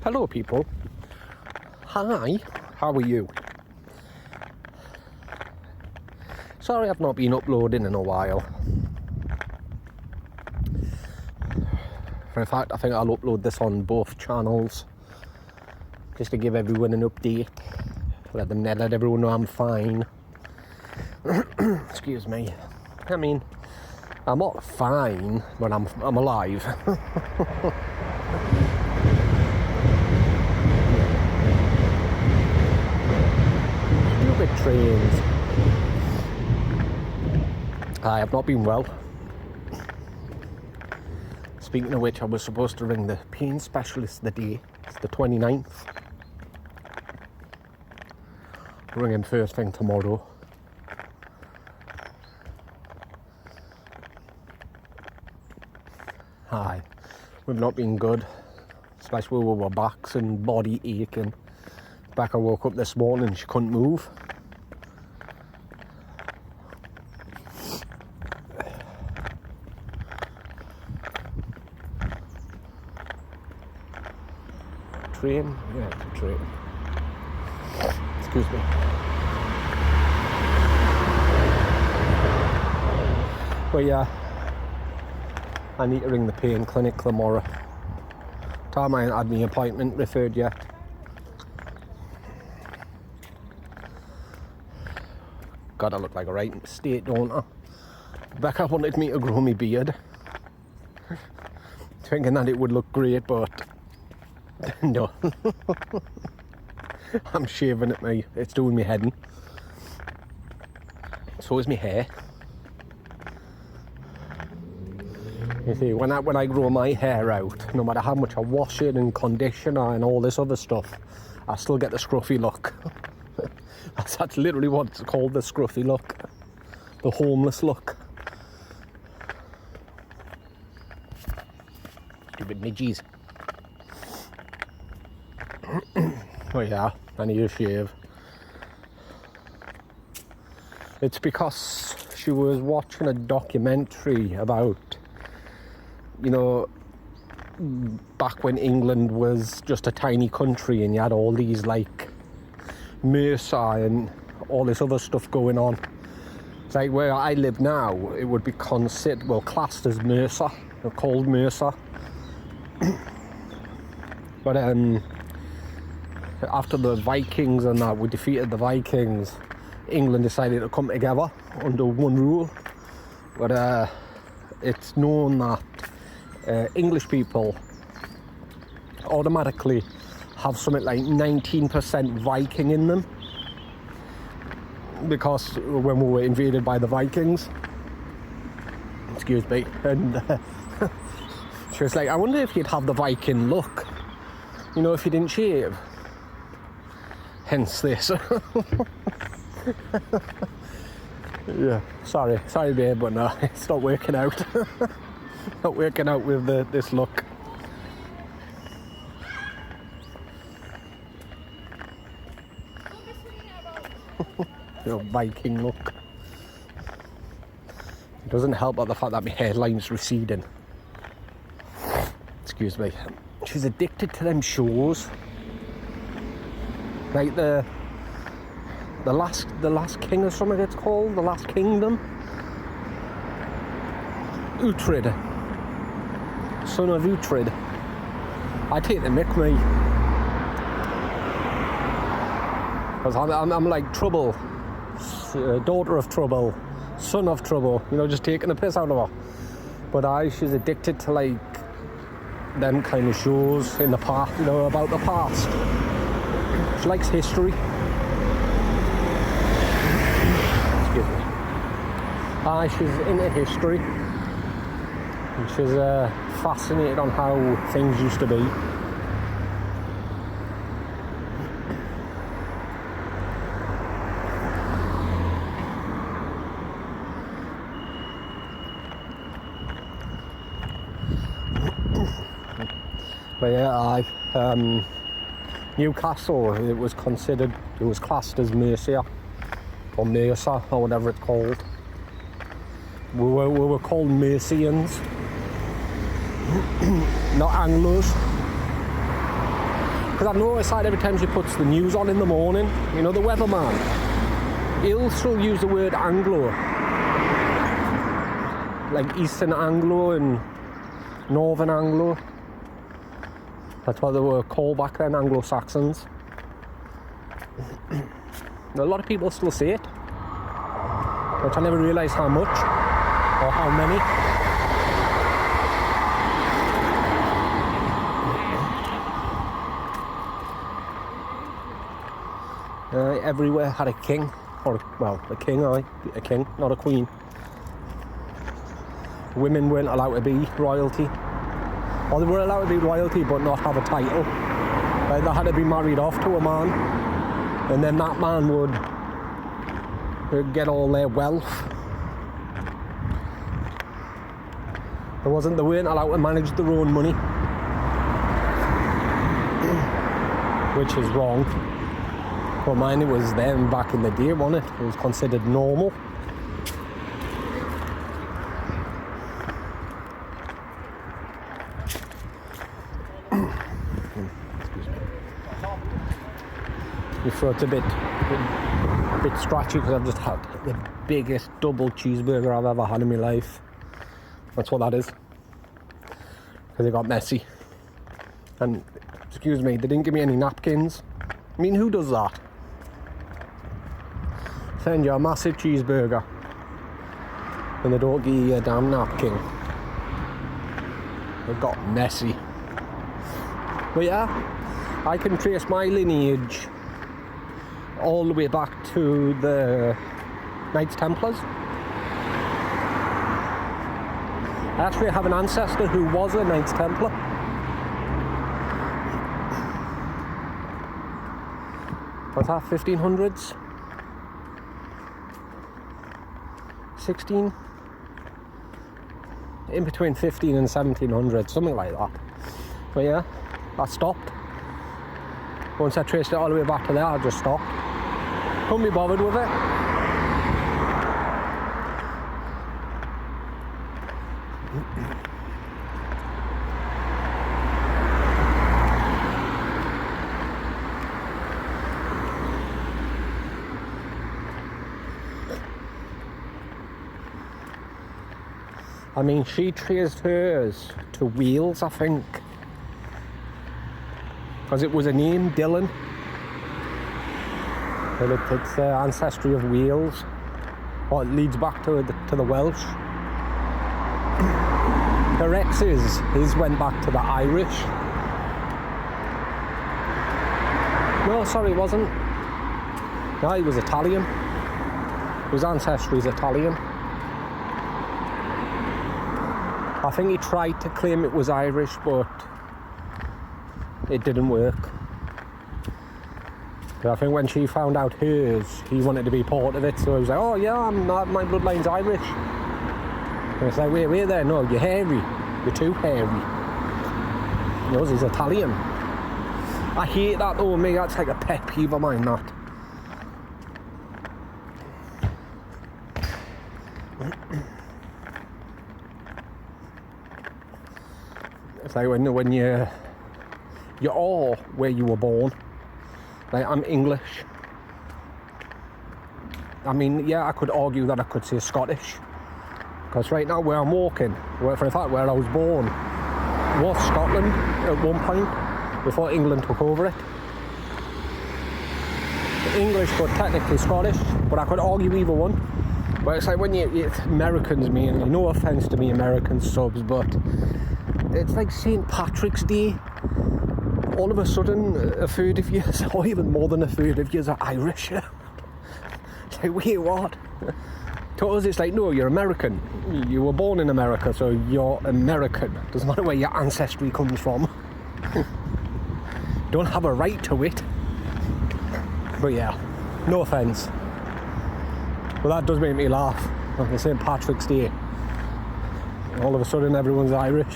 Hello people. Hi, how are you? Sorry I've not been uploading in a while. In fact, I think I'll upload this on both channels just to give everyone an update. Let everyone know I'm fine. Excuse me. I mean, I'm not fine, but I'm alive. Stupid trains. I have not been well. Speaking of which, I was supposed to ring the pain specialist the day. It's the 29th. Ring him first thing tomorrow. Aye, we've not been good, especially with our backs and body aching. Becca woke up this morning and she couldn't move. Train? Yeah, it's a train. Excuse me. But yeah, I need to ring the pain clinic tomorrow. Time I ain't had my appointment referred yet. God, I look like a right state, don't I? Becca wanted me to grow my beard. Thinking that it would look great, but no. I'm shaving it, mate. It's doing me head in. So is my hair. You see, when I grow my hair out, no matter how much I wash it and conditioner and all this other stuff, I still get the scruffy look. That's literally what it's called, the scruffy look. The homeless look. Stupid midgies. Oh yeah, I need a shave. It's because she was watching a documentary about, you know, back when England was just a tiny country and you had all these like Mercer and all this other stuff going on. It's like where I live now, it would be considered, well, classed as Mercer, or called Mercer. But after the Vikings and that, we defeated the Vikings, England decided to come together under one rule. But it's known that English people automatically have something like 19% Viking in them, because when we were invaded by the Vikings, excuse me, and she was like, I wonder if you'd have the Viking look, you know, if you didn't shave. Hence this. Yeah, sorry babe, but no, it's not working out. Not working out with this look. Your Viking look. It doesn't help about the fact that my hairline's receding. Excuse me. She's addicted to them shows. Like the last king or something it's called, the Last Kingdom. Uhtred. Son of Uhtred. I take the mick, me. Because I'm like Trouble. Daughter of Trouble. Son of Trouble. You know, just taking the piss out of her. But she's addicted to like them kind of shows in the past, you know, about the past. She likes history. Excuse me. She's into history. And she's fascinated on how things used to be. But yeah, Newcastle, it was classed as Mercia, or Mercer, or whatever it's called. We were called Mercians, not Anglos. Because I've noticed that every time she puts the news on in the morning, you know, the weatherman, he'll still use the word Anglo. Like Eastern Anglo and Northern Anglo. That's what they were called back then, Anglo-Saxons. A lot of people still say it, which I never realised how much or how many. Everywhere had a king, or a king, not a queen. Women weren't allowed to be royalty, or they were allowed to be royalty but not have a title. Like they had to be married off to a man, and then that man would get all their wealth. They weren't allowed to manage their own money, which is wrong. But mine, it was them back in the day, wasn't it? It was considered normal. My throat's a bit scratchy because I've just had the biggest double cheeseburger I've ever had in my life. That's what that is. Because it got messy. And, excuse me, they didn't give me any napkins. I mean, who does that? Send you a massive cheeseburger and they don't give you a damn napkin. It got messy. But yeah, I can trace my lineage all the way back to the Knights Templars. I actually have an ancestor who was a Knights Templar. Was that 1500s? 16? In between 15 and 1700, something like that. But yeah, that stopped. Once I traced it all the way back to there, I just stopped. Couldn't be bothered with it. I mean, she traced hers to Wales, I think. Because it was a name, Dylan. And it's the ancestry of Wales. Or it leads back to the Welsh. Her exes, his went back to the Irish. No, sorry, it wasn't. No, he was Italian. His ancestry is Italian. I think he tried to claim it was Irish, but it didn't work. But I think when she found out hers, he wanted to be part of it, so he was like, oh yeah, my bloodline's Irish. And it's like, wait there, no, you're hairy. You're too hairy. Yours is Italian. I hate that though, me, that's like a pet peeve of mine, that. It's like when you're all where you were born. Like, I'm English. I mean, yeah, I could argue that I could say Scottish. Because right now where I'm walking, for in fact where I was born, was Scotland at one point, before England took over it. English, but technically Scottish, but I could argue either one. But it's like when it's Americans, me, and no offence to me American subs, but it's like St. Patrick's Day. All of a sudden, a third of you, or even more than a third of you, are Irish. It's like, wait, what? To us, it's like, no, you're American. You were born in America, so you're American. Doesn't matter where your ancestry comes from. Don't have a right to it. But yeah, no offence. But that does make me laugh. Like the St. Patrick's Day. All of a sudden, everyone's Irish.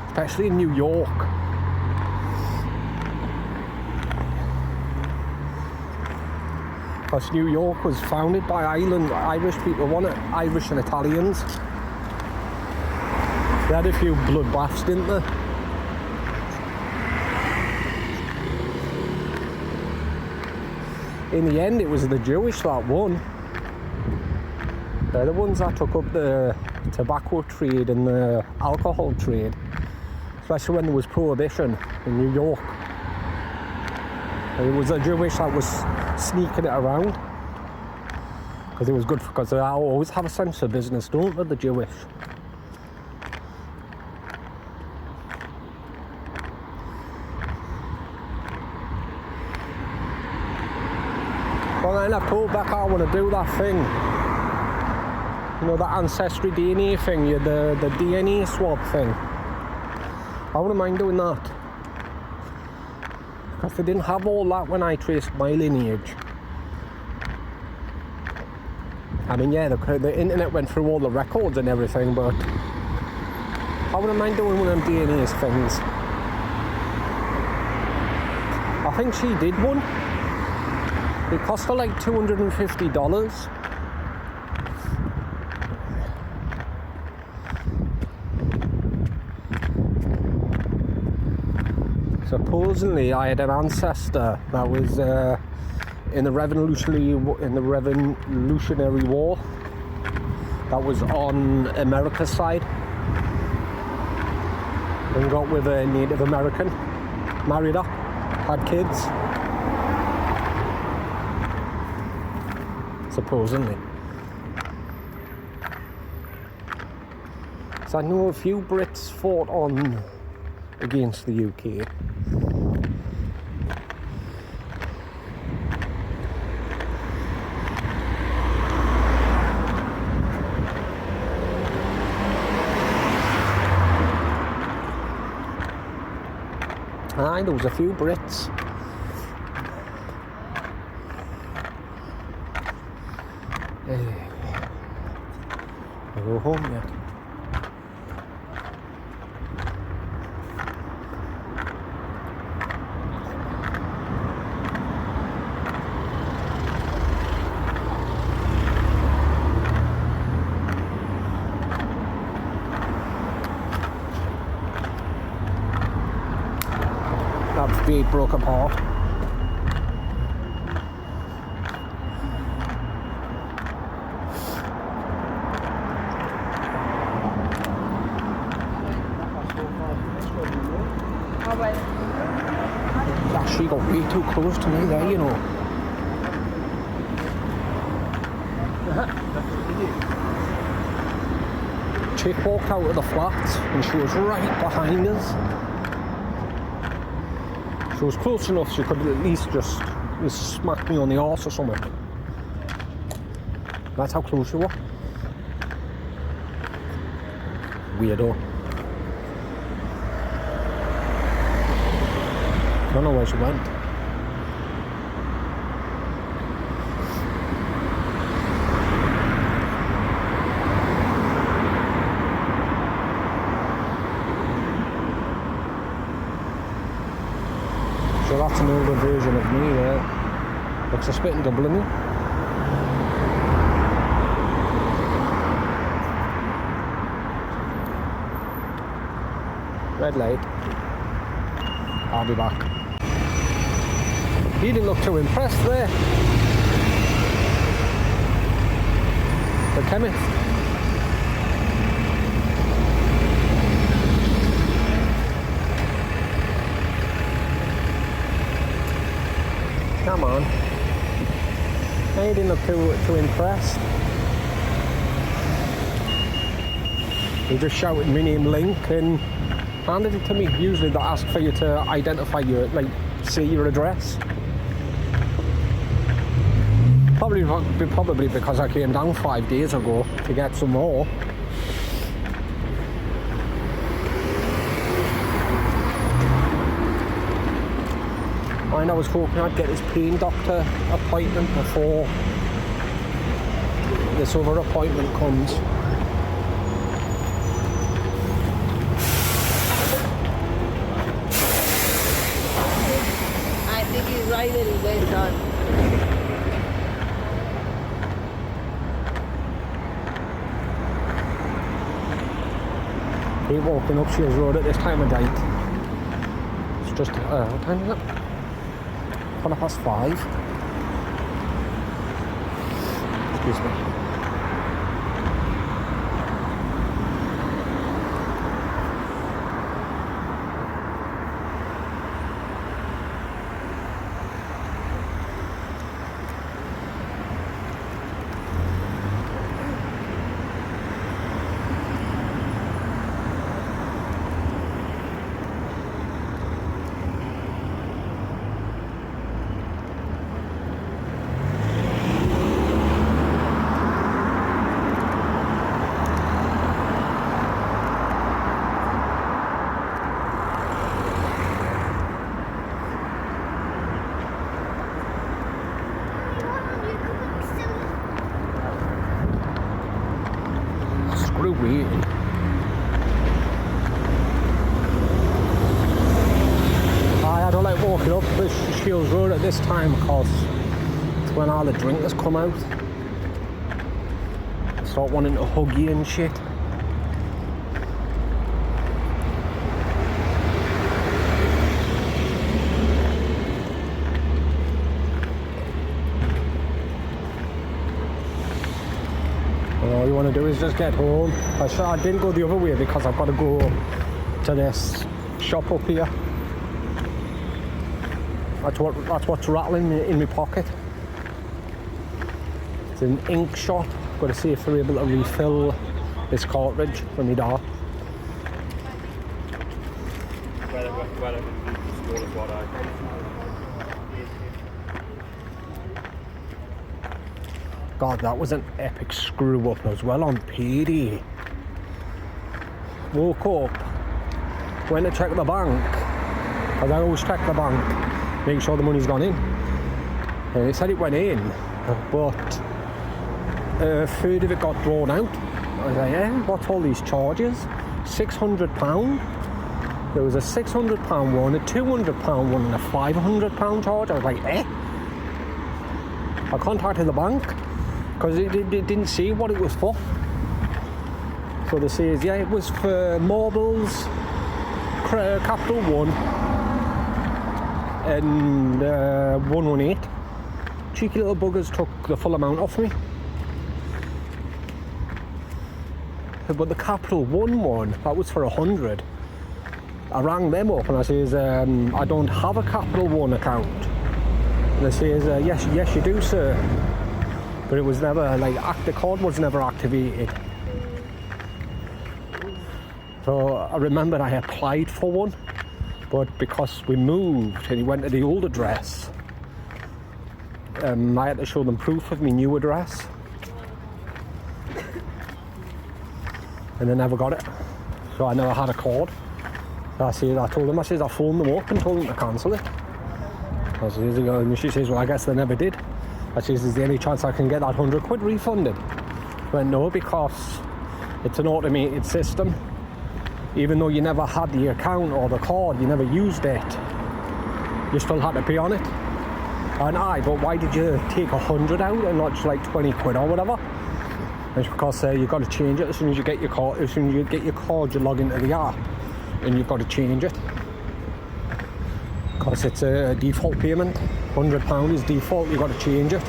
Especially in New York. Because New York was founded by Irish people, wasn't it? Irish and Italians. They had a few bloodbaths, didn't they? in the end, it was the Jewish that won. They're the ones that took up the tobacco trade and the alcohol trade, especially when there was prohibition in New York. It was the Jewish that was sneaking it around, because it was good, because they always have a sense of business, don't they, the Jewish? Well, then I told Becca I want to do that thing, you know, that ancestry DNA thing, the DNA swab thing. I wouldn't mind doing that, because they didn't have all that when I traced my lineage. I mean, yeah, the internet went through all the records and everything, but I wouldn't mind doing one of them DNA things. I think she did one. It cost her like $250. Supposedly, I had an ancestor that was in the Revolutionary War. That was on America's side, and got with a Native American, married her, had kids. Supposedly. So I know a few Brits fought on against the UK. Aye, there was a few Brits. I'll go home yet. That V8 broke apart. She got way too close to me there, you know. Chick walked out of the flat and she was right behind us. She was close enough she could at least just smack me on the arse or something. That's how close she was. Weirdo. I don't know where she went. So that's an older version of me there. Looks a spit in Dublin. Red light. I'll be back. He didn't look too impressed there. The chemist. Come on. He didn't look too impressed. He just shouted my name Link and handed it to me. Usually they ask for you to identify your, like, say your address. Probably because I came down 5 days ago to get some more. And I was hoping I'd get his pain doctor appointment before this other appointment comes. I think he's right that he's way done. Ain't walking up Shields Road at this time of night. It's just, what time is it? 5:15. Excuse me. Screw waiting. I don't like walking up this Shields Road at this time because it's when all the drinkers come out. Start wanting to hug you and shit. All you want to do is just get home. I didn't go the other way because I've got to go to this shop up here. That's what's rattling in my pocket. It's an ink shop. Got to see if they're able to refill this cartridge for me dad. God, that was an epic screw up as well on payday. Woke up, went to check the bank, because I always check the bank, make sure the money's gone in. And it said it went in, but a third of it got drawn out. I was like, yeah, what's all these charges? £600. There was a £600 one, a £200 one, and a £500 charge. I was like, eh? I contacted the bank because it didn't see what it was for. So they says, yeah, it was for Marbles, Capital One, and 118. Cheeky little buggers took the full amount off me. But the Capital One, that was for 100. I rang them up and I says, I don't have a Capital One account. And they says, yes you do, sir. But it was never, the card was never activated. So I remember I applied for one, but because we moved and he went to the old address, I had to show them proof of my new address. And they never got it. So I never had a card. So I told them, I phoned them up and told them to cancel it. And she says, well, I guess they never did. I says, is there any chance I can get that £100 refunded? I went, no, because it's an automated system. Even though you never had the account or the card, you never used it, you still had to pay on it. And but why did you take 100 out and not just £20 or whatever? And it's because you've got to change it as soon as you get your card. As soon as you get your card, you log into the app and you've got to change it. Because it's a default payment. £100 is default, you've got to change it.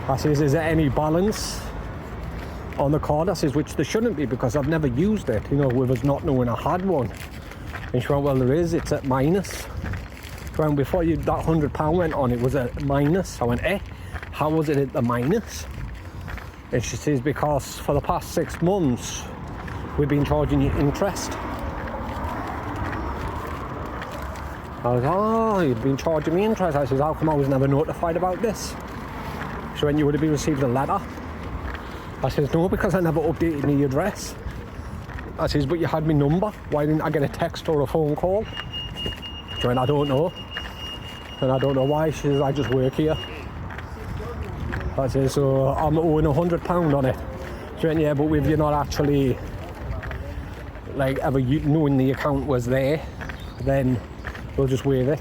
I says, is there any balance on the card? I says, which there shouldn't be because I've never used it, with us not knowing I had one. And she went, well, there is, it's at minus. She went, before that £100 went on, it was at minus. I went, how was it at the minus? And she says, because for the past 6 months, we've been charging you interest. I was, you've been charging me interest. I says, how come I was never notified about this? So when you would have been received a letter. I says, no, because I never updated my address. I says, but you had my number. Why didn't I get a text or a phone call? She went, I don't know. And I don't know why. She says, I just work here. I says, so I'm owing £100 on it. She went, yeah, but with you not actually, ever knowing the account was there, then we'll just waive it.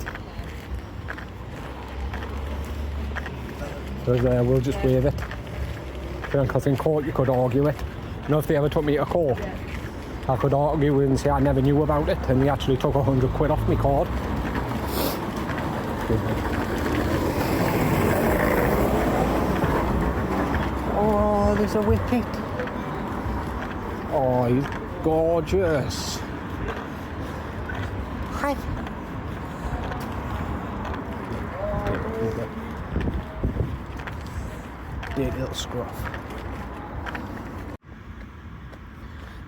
We'll just waive it. Because in court you could argue it. If they ever took me to court, I could argue and say I never knew about it and they actually took £100 off my card. there's a Whippet. Oh, he's gorgeous. Hi. Dear little scruff.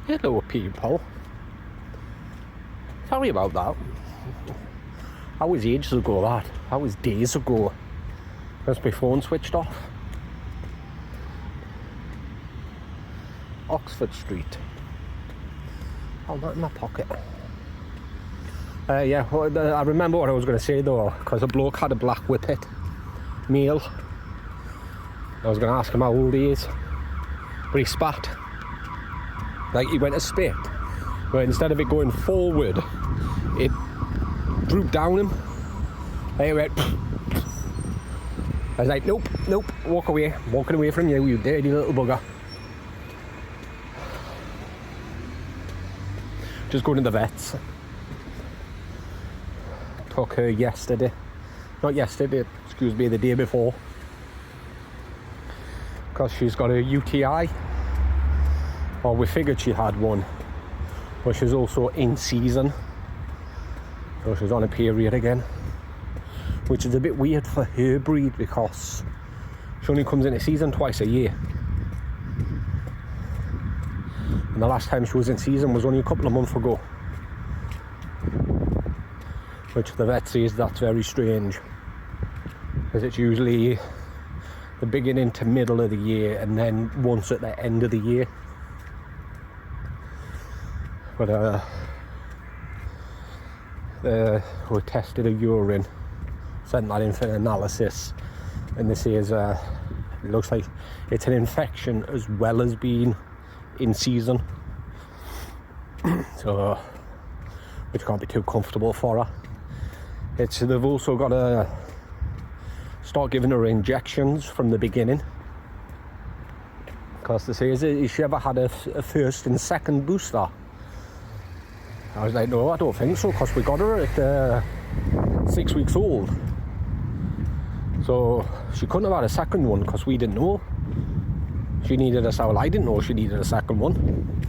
Hello, people. Sorry about that. That was ages ago, that. That was days ago. Because my phone switched off. Oxford Street. Oh, not in my pocket. Yeah, well, I remember what I was going to say though, because a bloke had a black Whippet, male. I was going to ask him how old he is, but he spat. Like he went to spit, but instead of it going forward, it drooped down him. And he went. I was like, nope, walk away. I'm walking away from you, you dirty little bugger. Just going to the vets. Took her yesterday. Not yesterday, excuse me, the day before. Because she's got a UTI. Well, we figured she had one. But she's also in season. So she's on a period again. Which is a bit weird for her breed because she only comes into season twice a year. And the last time she was in season was only a couple of months ago. Which the vet says that's very strange. Because it's usually the beginning to middle of the year and then once at the end of the year. But we tested her urine, sent that in for an analysis, and this is it looks like it's an infection as well as being in season. So which can't be too comfortable for her. They've also got to start giving her injections from the beginning, because they say, has she ever had a first and second booster? I was like, no, I don't think so, because we got her at 6 weeks old. So she couldn't have had a second one because we didn't know she needed a, well, I didn't know she needed a second one.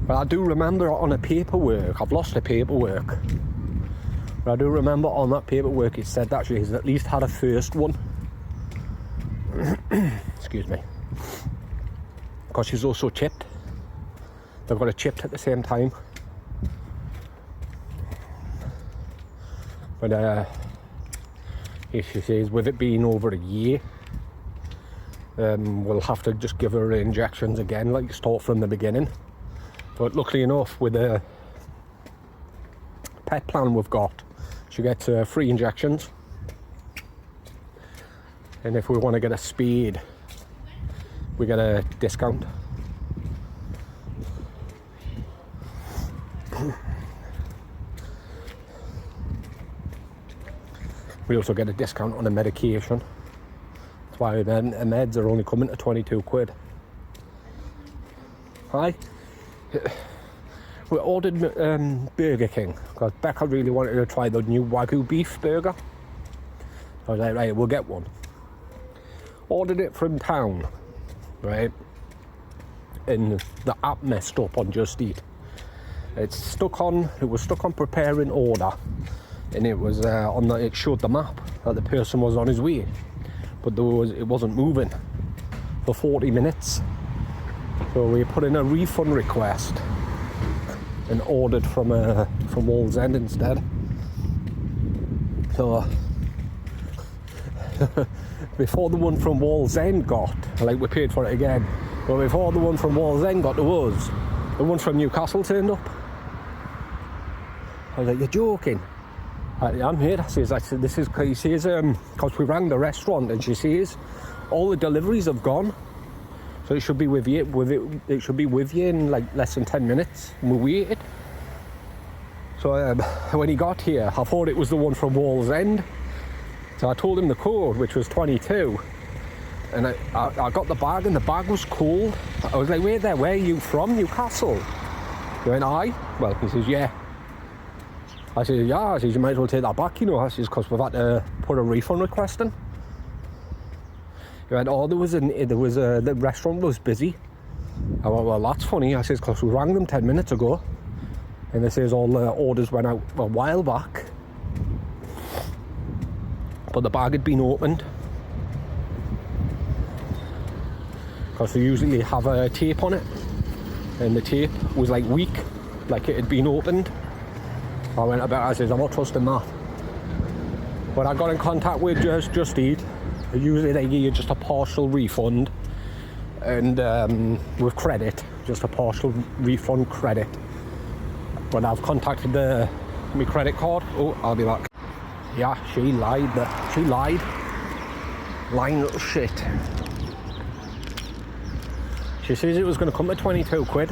But I do remember on the paperwork, I've lost the paperwork, but I do remember on that paperwork it said that she's at least had a first one. Excuse me. Because she's also chipped. They've got her chipped at the same time. But if she says with it being over a year, we'll have to just give her injections again, like start from the beginning. But luckily enough, with the pet plan we've got, she gets free injections. And if we want to get a speed, we get a discount. We also get a discount on the medication. That's why the meds are only coming to 22 quid. Hi. We ordered Burger King because Becca really wanted to try the new Wagyu beef burger. I was like, right, we'll get one. Ordered it from town, right? And the app messed up on Just Eat. It was stuck on preparing order, and it was it showed the map that the person was on his way, but it wasn't moving for 40 minutes. So we put in a refund request and ordered from Wallsend instead. So before the one from Wallsend got, like, we paid for it again, but before the one from Wallsend got to us, the one from Newcastle turned up. I was like, you're joking? I'm here. I said, this is, he says, because we rang the restaurant, and she says all the deliveries have gone, so it should be with you. It should be with you in like less than 10 minutes. And we waited. So when he got here, I thought it was the one from Wallsend. So I told him the code, which was 22, and I got the bag, and the bag was cold. I was like, wait there, where are you from? Newcastle? He went, aye. Well, he says, yeah. I said, yeah. I said, you might as well take that back, you know. I says, because we've had to put a refund request in. He went, oh, the restaurant was busy. I went, well, that's funny. I says, because we rang them 10 minutes ago. And they says all the orders went out a while back. But the bag had been opened. Because they usually have a tape on it. And the tape was like weak, like it had been opened. I went, I says, I'm not trusting that. But I got in contact with Just Eat. Usually they give you just a partial refund. And with credit, just a partial refund credit. But I've contacted my credit card. Oh, I'll be back. Yeah, she lied. She lied. Lying little shit. She says it was going to come to 22 quid.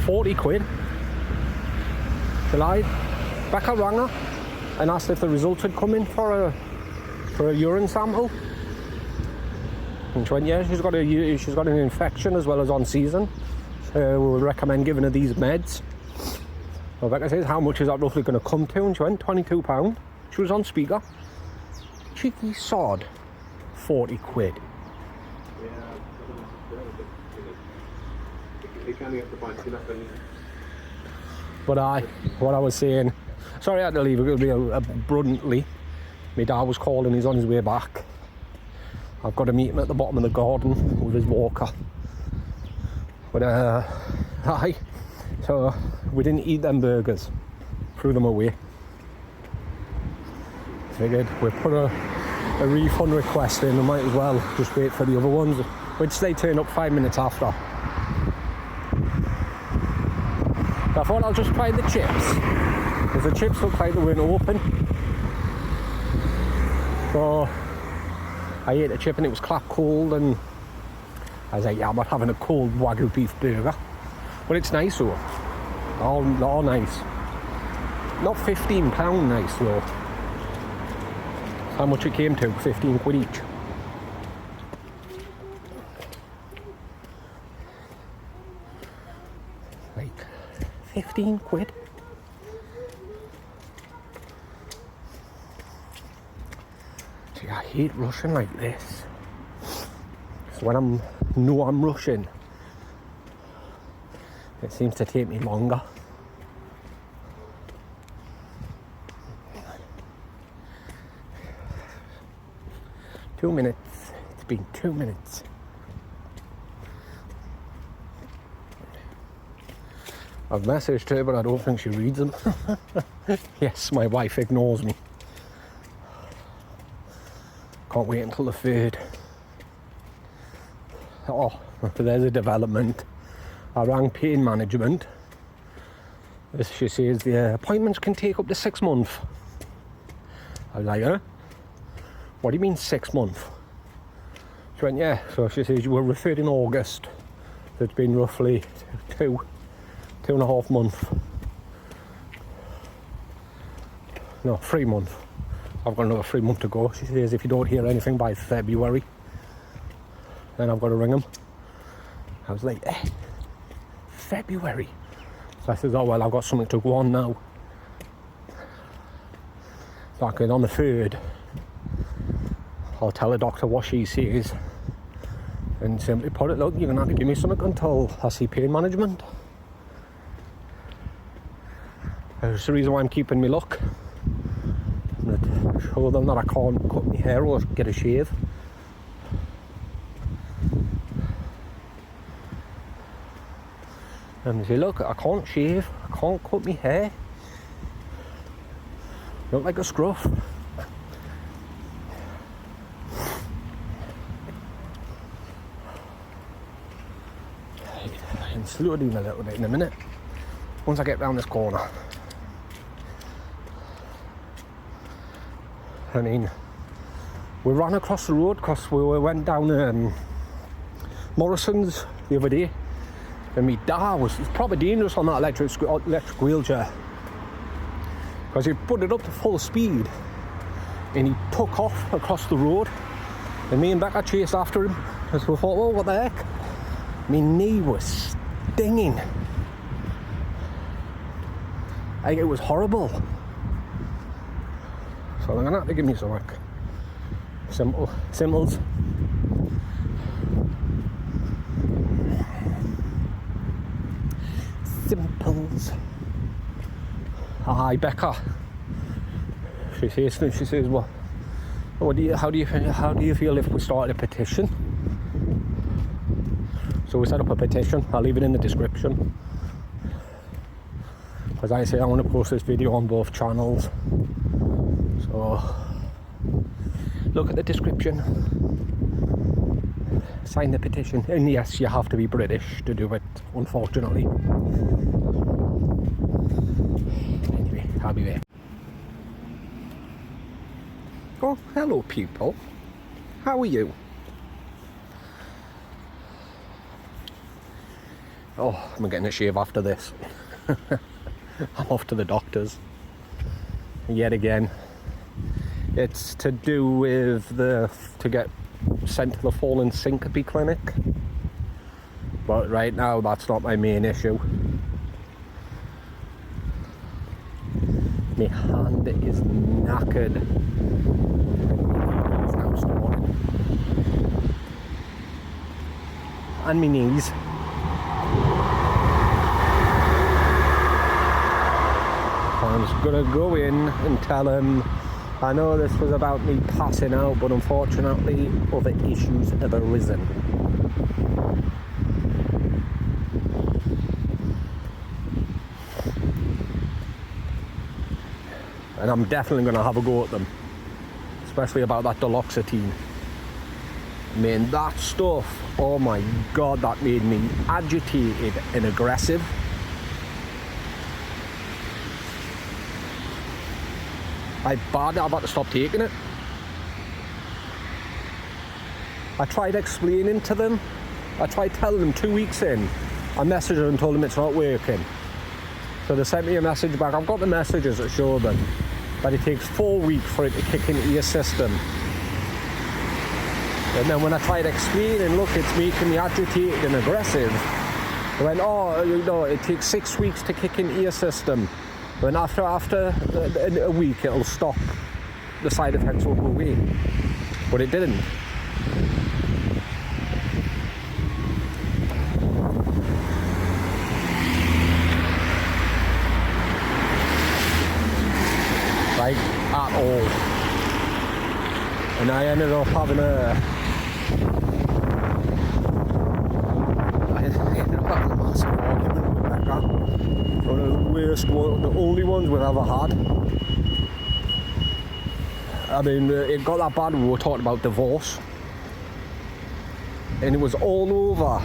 40 quid. She lied. Becca rang her and asked if the results had come in for a urine sample. And she went, yeah, she's got an infection as well as on season. So we would recommend giving her these meds. So Becca says, how much is that roughly going to come to? And she went, £22. She was on speaker. Cheeky sod. 40 quid. But what I was saying, sorry I had to leave it abruptly. My dad was calling, he's on his way back. I've got to meet him at the bottom of the garden with his walker. But so we didn't eat them burgers, threw them away. Figured we'll put a refund request in, we might as well just wait for the other ones, which they turn up 5 minutes after. So I thought I'll just try the chips, because the chips look like they weren't open. So I ate a chip and it was clap cold, and I was like, yeah, I'm not having a cold Wagyu beef burger. But it's nice though. All nice. Not £15 nice though. How much it came to? 15 quid each. Like 15 quid. See, I hate rushing like this. So when I'm rushing, it seems to take me longer. Two minutes. It's been 2 minutes. I've messaged her, but I don't think she reads them. Yes, my wife ignores me. Can't wait until the 3rd. Oh, there's a development. I rang pain management. As she says, the appointments can take up to 6 months. I was like, huh? What do you mean 6 months? She went, yeah. So she says, you were referred in August. So it's been roughly 2.5 months. No, 3 months. I've got another 3 months to go. She says, if you don't hear anything by February, then I've got to ring them. I was like, February? So I says, oh well, I've got something to go on now. So I could, on the 3rd, I'll tell the doctor what she says and simply put it, look, you're going to have to give me something until I see pain management. That's the reason why I'm keeping me look. Show them that I can't cut my hair or get a shave. And they say, look, I can't shave, I can't cut my hair. Look like a scruff. I can slow down a little bit in a minute once I get round this corner. I mean, we ran across the road because we went down Morrison's the other day, and my dad was probably dangerous on that electric wheelchair because he put it up to full speed and he took off across the road, and me and Becca chased after him because we thought, oh, what the heck? My knee was stinging. Like, it was horrible. So I'm gonna have to give me some like simples. simples. Hi, Becca. She says, how do you feel if we started a petition? So we set up a petition. I'll leave it in the description. As I say, I want to post this video on both channels. So look at the description. Sign the petition. And yes, you have to be British to do it, unfortunately. Anyway, I'll be there. Oh, hello people. How are you? Oh, I'm getting a shave after this. I'm off to the doctor's. Yet again. It's to do with to get sent to the Fallen Syncope clinic. But right now, that's not my main issue. My hand is knackered. It's now starting. And my knees. I'm just gonna go in and tell him, I know this was about me passing out, but unfortunately other issues have arisen. And I'm definitely gonna have a go at them, especially about that duloxetine. I mean, that stuff, oh my god, that made me agitated and aggressive. I've had to stop taking it. I tried explaining to them. I tried telling them 2 weeks in. I messaged them and told them it's not working. So they sent me a message back. I've got the messages that show them that it takes 4 weeks for it to kick into your system. And then when I tried explaining, look, it's making me agitated and aggressive, they went, oh, you know, it takes 6 weeks to kick into your system. And after a week, it'll stop. The side effects will go away. But it didn't. Like, at all. And I ended up having a massive argument with Becca. One of the worst ones, the only ones we've ever had. I mean, it got that bad when we were talking about divorce. And it was all over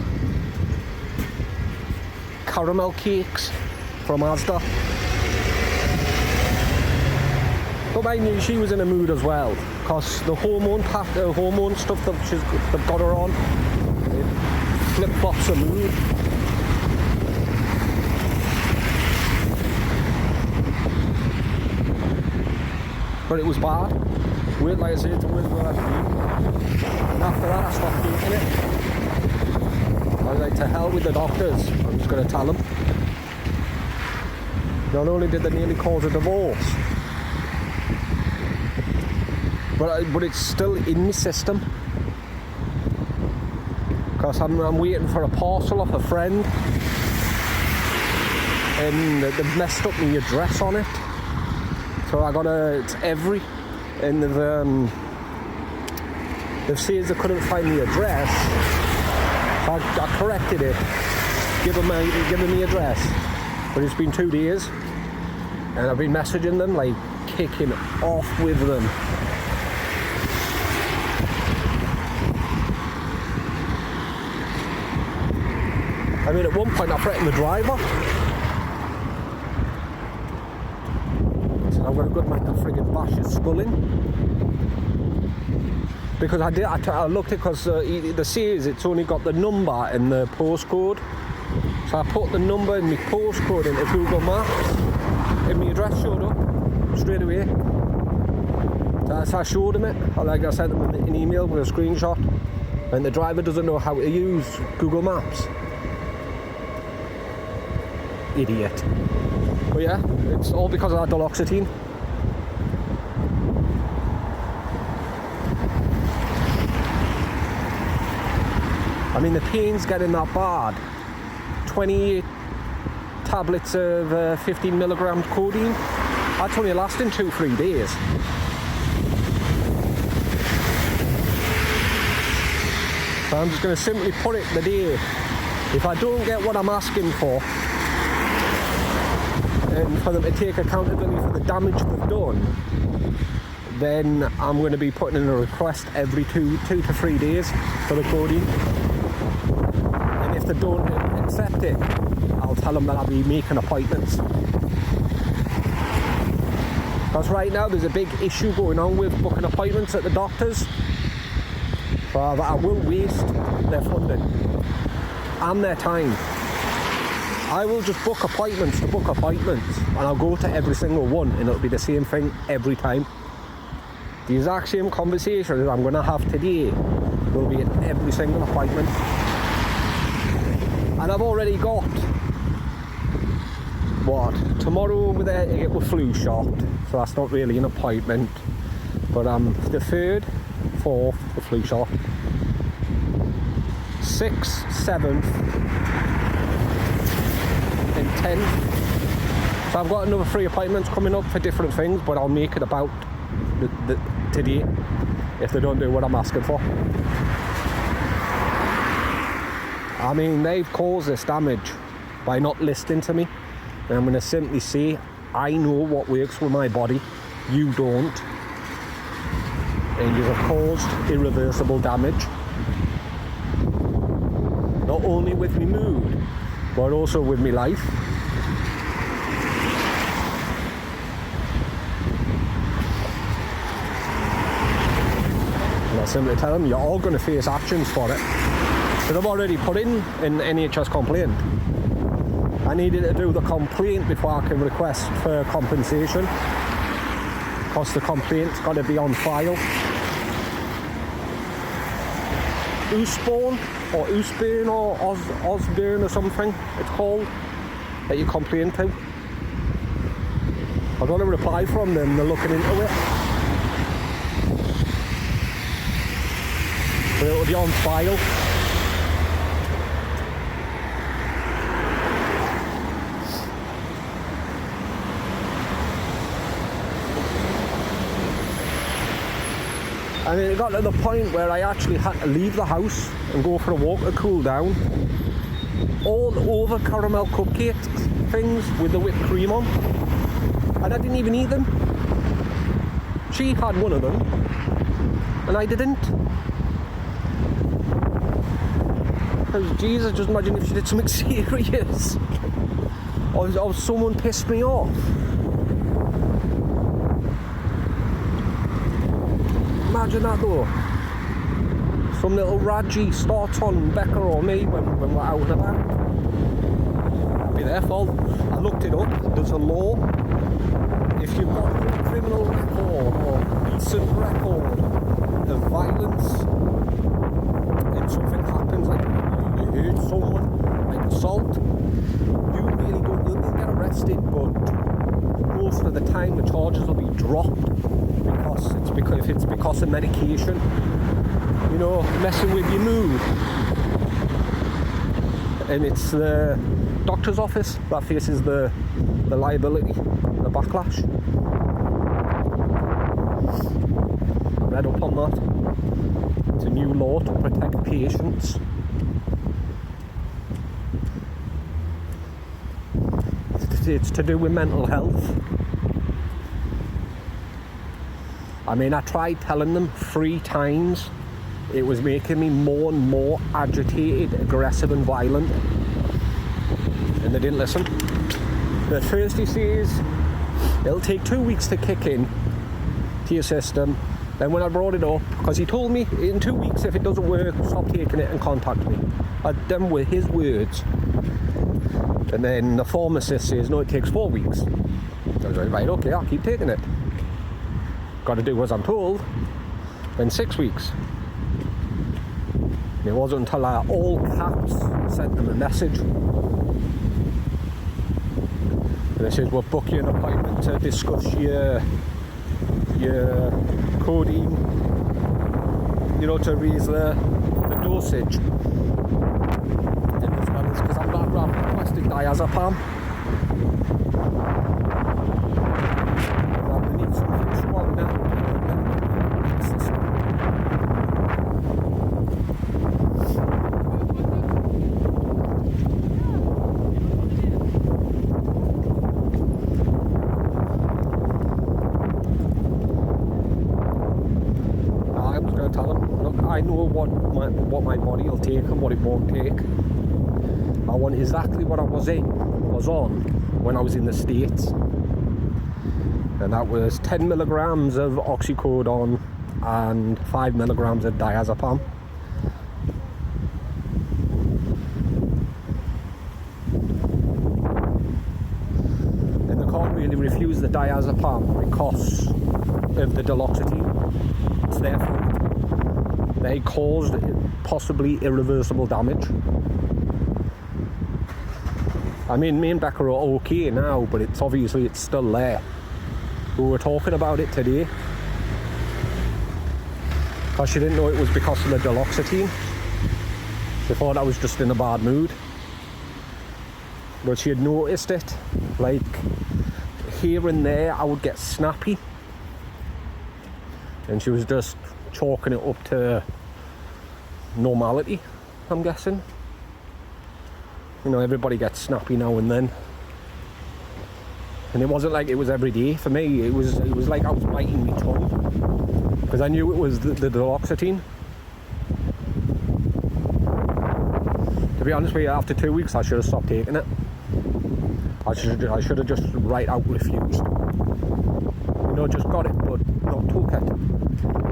caramel cakes from Asda. But mind you, she was in a mood as well, because the hormone stuff that they've got her on, it flip-flops her mood. But it was bad. Weird, like I say, it's a weird word. And after that, I stopped taking it. I was like, to hell with the doctors. I'm just going to tell them. Not only did they nearly cause a divorce, but it's still in my system. Because I'm waiting for a parcel off a friend. And they've messed up my address on it. So it's every, and they've said they couldn't find the address. So I corrected it, given me the address. But it's been 2 days, and I've been messaging them, like kicking off with them. I mean, at one point I threatened the driver. I'm going to go to my friggin' bash his skull in. Because I looked at it, because the says it's only got the number and the postcode. So I put the number and my postcode into Google Maps, and my address showed up straight away. So I showed him it. I sent him an email with a screenshot, and the driver doesn't know how to use Google Maps. Idiot. But yeah, it's all because of that duloxetine. I mean, the pain's getting that bad. 28 tablets of 15 milligrams codeine. That's only lasting 2-3 days. So I'm just going to simply put it the day, if I don't get what I'm asking for, and for them to take accountability for the damage they've done, then I'm going to be putting in a request every 2 to 3 days for the codeine. And if they don't accept it, I'll tell them that I'll be making appointments. Because right now there's a big issue going on with booking appointments at the doctors. So I will waste their funding and their time. I will just book appointments to book appointments, and I'll go to every single one, and it'll be the same thing every time. The exact same conversations I'm going to have today will be at every single appointment. And I've already got, tomorrow over there to get my flu shot, so that's not really an appointment, but the 3rd, 4th, the flu shot, 6th, 7th, and 10th. So I've got another 3 appointments coming up for different things, but I'll make it about today if they don't do what I'm asking for. I mean, they've caused this damage by not listening to me, and I'm going to simply say, I know what works with my body, you don't, and you have caused irreversible damage, not only with my mood, but also with my life. And I simply tell them, you're all going to face actions for it. Because I've already put in an NHS complaint. I needed to do the complaint before I can request for compensation, because the complaint's got to be on file. Usborne or Usburn or Osborne or something it's called, that you complain to. I got a reply from them, they're looking into it. So it'll be on file. And it got to the point where I actually had to leave the house and go for a walk to cool down. All over caramel cupcake things with the whipped cream on. And I didn't even eat them. She had one of them, and I didn't. Because Jesus, just imagine if she did something serious. Or someone pissed me off. Imagine that though. Some little Raji starts on Becca or me when we're out and about. It'd be their fault. I looked it up. There's a law. If you've got a criminal record or recent record of violence, and something happens, like you hurt someone, like assault, you'll get arrested, but most of the time the charges will be dropped. If it's because of medication, you know, messing with your mood, and it's the doctor's office that faces the liability, the backlash. I read up on that. It's a new law to protect patients. It's to do with mental health. I mean, I tried telling them 3 times. It was making me more and more agitated, aggressive and violent. And they didn't listen. But first he says, it'll take 2 weeks to kick in to your system. Then when I brought it up, because he told me, in 2 weeks, if it doesn't work, stop taking it and contact me. Them were his words. And then the pharmacist says, no, it takes 4 weeks. I was like, right, okay, I'll keep taking it. Got to do as I'm told. Then 6 weeks. And it wasn't until I all caps sent them a message. And they said, we'll book you an appointment to discuss your codeine, you know, to raise the dosage. And as well as because I've requested diazepam, I'm gonna need something strong now. It's this one. I was going to tell him, look, I know what my body will take and what it won't take. I want exactly what I was on when I was in the States. And that was 10 milligrams of oxycodone and 5 milligrams of diazepam. And they can't really refuse the diazepam because of the duloxetine. It's their fault. They caused possibly irreversible damage. I mean, me and Becca are okay now, but it's obviously it's still there. We were talking about it today because she didn't know it was because of the duloxetine. She thought I was just in a bad mood, but she had noticed it, like here and there I would get snappy, and she was just chalking it up to normality, I'm guessing. You know, everybody gets snappy now and then. And it wasn't like it was every day for me. It was like I was biting my tongue because I knew it was the duloxetine. To be honest with you, after 2 weeks I should have stopped taking it. I should have just right out refused. You know, just got it but not took it.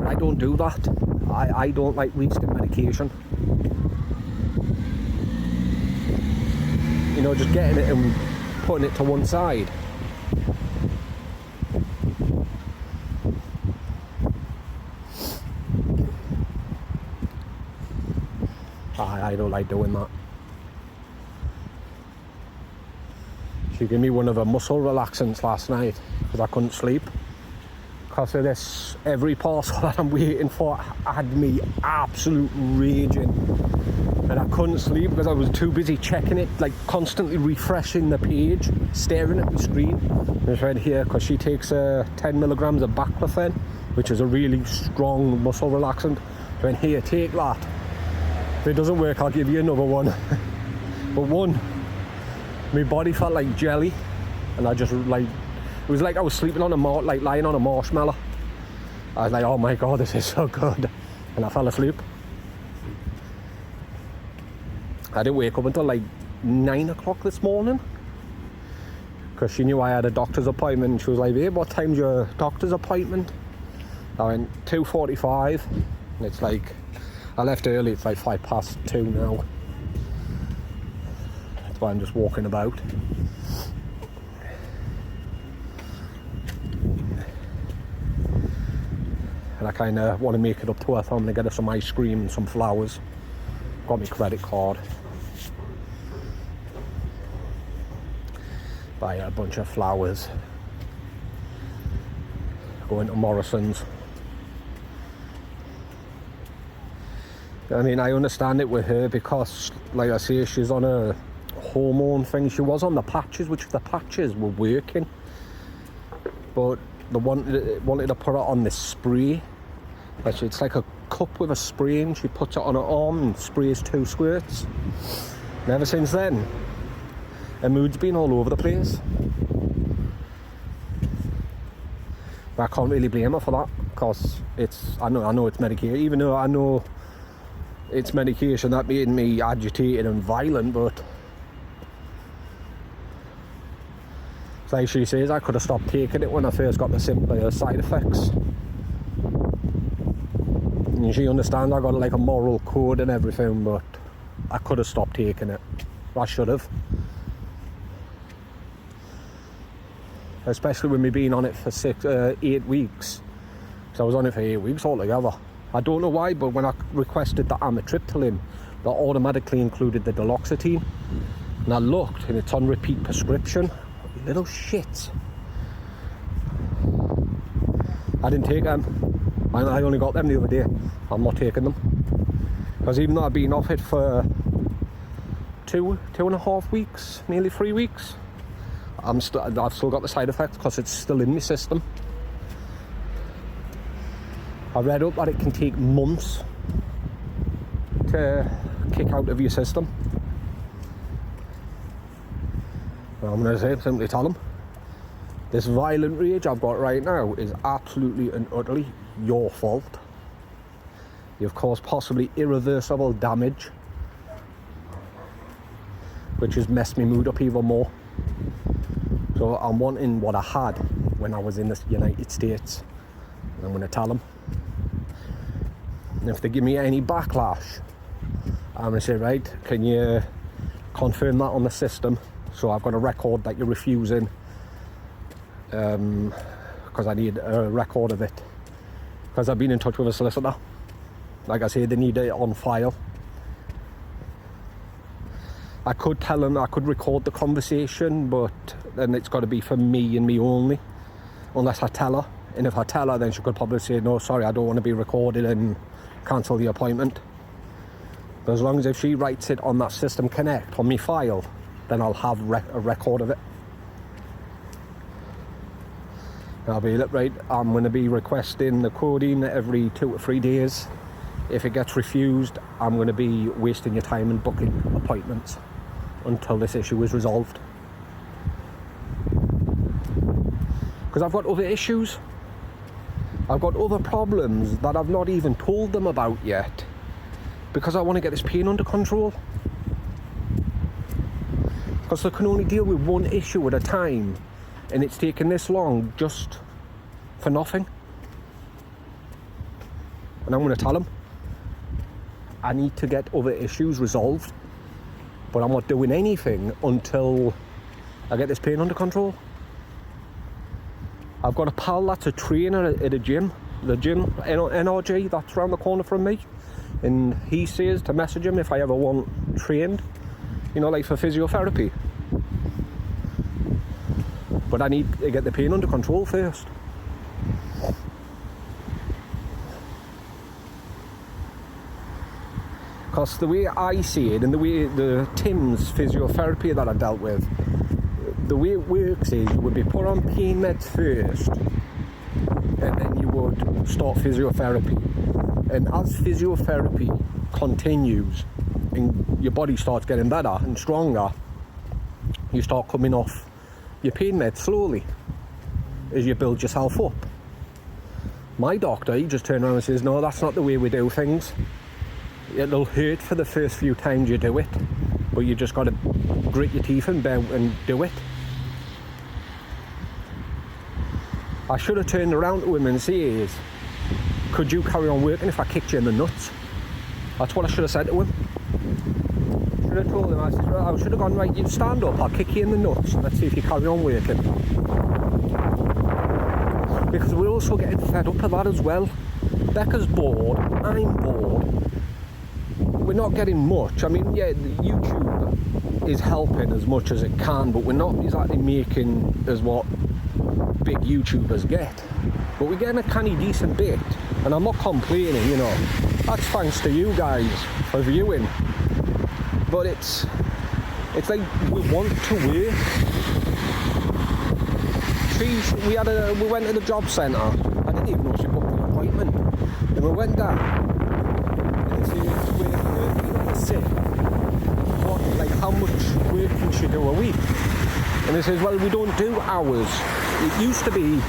I don't do that. I don't like wasting medication. You know, just getting it and putting it to one side. I don't like doing that. She gave me one of her muscle relaxants last night because I couldn't sleep. Because of this, every parcel that I'm waiting for had me absolute raging. And I couldn't sleep because I was too busy checking it, like constantly refreshing the page, staring at the screen. And it's right here because she takes 10 milligrams of baclofen, which is a really strong muscle relaxant. So in here, take that. If it doesn't work, I'll give you another one. But one, my body felt like jelly, and I just like, it was like I was sleeping on like lying on a marshmallow. I was like, oh my god, this is so good. And I fell asleep. I didn't wake up until like 9 o'clock this morning because she knew I had a doctor's appointment. She was like, babe, what time's your doctor's appointment? I went 2:45, and it's like, I left early, it's like 2:05 now. That's why I'm just walking about. And I kind of want to make it up to her, so I'm going to get her some ice cream and some flowers. Got my credit card. Buy a bunch of flowers. Going to Morrison's. I mean, I understand it with her because, like I say, she's on a hormone thing. She was on the patches, which the patches were working, but they wanted to put her on this spray. It's like a cup with a spray, and she puts it on her arm and sprays 2 squirts. And ever since then, her mood's been all over the place. But I can't really blame her for that because I know it's medication, even though I know it's medication that made me agitated and violent, but it's like she says, I could have stopped taking it when I first got the simpler side effects. And she understands I got like a moral code and everything, but I could have stopped taking it. I should have. Especially with me being on it for 8 weeks. So I was on it for 8 weeks altogether. I don't know why, but when I requested the amitriptyline, that automatically included the duloxetine. And I looked, and it's on repeat prescription. You little shit. I didn't take them. I only got them the other day. I'm not taking them. Because even though I've been off it for 2.5 weeks, nearly 3 weeks, I've still got the side effects because it's still in my system. I read up that it can take months to kick out of your system. Well, I'm going to simply tell them, this violent rage I've got right now is absolutely and utterly your fault. You've caused possibly irreversible damage, which has messed my mood up even more. So I'm wanting what I had when I was in the United States. And I'm going to tell them. And if they give me any backlash, I'm going to say, right, can you confirm that on the system? So I've got a record that you're refusing, because I need a record of it. Because I've been in touch with a solicitor. Like I say, they need it on file. I could tell them, I could record the conversation, but then it's got to be for me and me only, unless I tell her. And if I tell her, then she could probably say, no, sorry, I don't want to be recorded, and cancel the appointment. But as long as if she writes it on that System Connect on my file, then I'll have a record of it. I'll be like, right, I'm going to be requesting the codeine every 2 to 3 days. If it gets refused, I'm going to be wasting your time and booking appointments until this issue is resolved. Because I've got other issues. I've got other problems that I've not even told them about yet, because I want to get this pain under control. Because they can only deal with one issue at a time, and it's taken this long just for nothing. And I'm going to tell them I need to get other issues resolved, but I'm not doing anything until I get this pain under control. I've got a pal that's a trainer at a gym, the gym, NRG, that's around the corner from me, and he says to message him if I ever want trained, you know, like for physiotherapy. But I need to get the pain under control first. Because the way I see it, and the way the Tim's physiotherapy that I dealt with, the way it works is you would be put on pain meds first, and then you would start physiotherapy. And as physiotherapy continues and your body starts getting better and stronger, you start coming off your pain meds slowly as you build yourself up. My doctor, he just turned around and says, no, that's not the way we do things. It'll hurt for the first few times you do it, but you just got to grit your teeth and do it. I should have turned around to him and said, could you carry on working if I kicked you in the nuts? That's what I should have said to him. Should have told him, I should have gone, right, you stand up, I'll kick you in the nuts, let's see if you carry on working. Because we're also getting fed up of that as well. Becca's bored, I'm bored. We're not getting much. I mean, yeah, YouTube is helping as much as it can, but we're not exactly making as what big YouTubers get. But we're getting a canny decent bit, and I'm not complaining, you know. That's thanks to you guys for viewing. But it's like we want to work. We went to the job centre. I didn't even know she booked an appointment. And we went down. And she said, we're sick. What, like, how much work can she do a week? And they says, well, we don't do hours. It used to be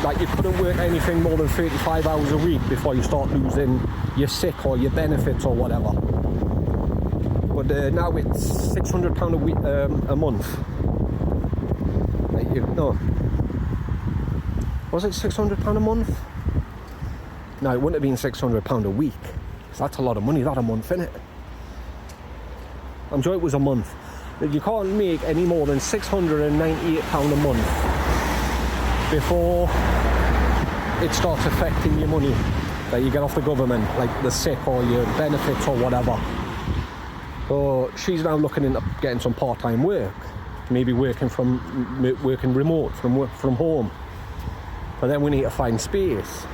like you couldn't work anything more than 35 hours a week before you start losing your sick or your benefits or whatever. But now it's £600 a week, a month. No. Was it £600 a month? No, it wouldn't have been £600 a week. So that's a lot of money, that a month, isn't it? I'm sure it was a month. You can't make any more than £698 a month before it starts affecting your money that you get off the government, like the sick or your benefits or whatever. So she's now looking into getting some part-time work, maybe working remote from home. But then we need to find space.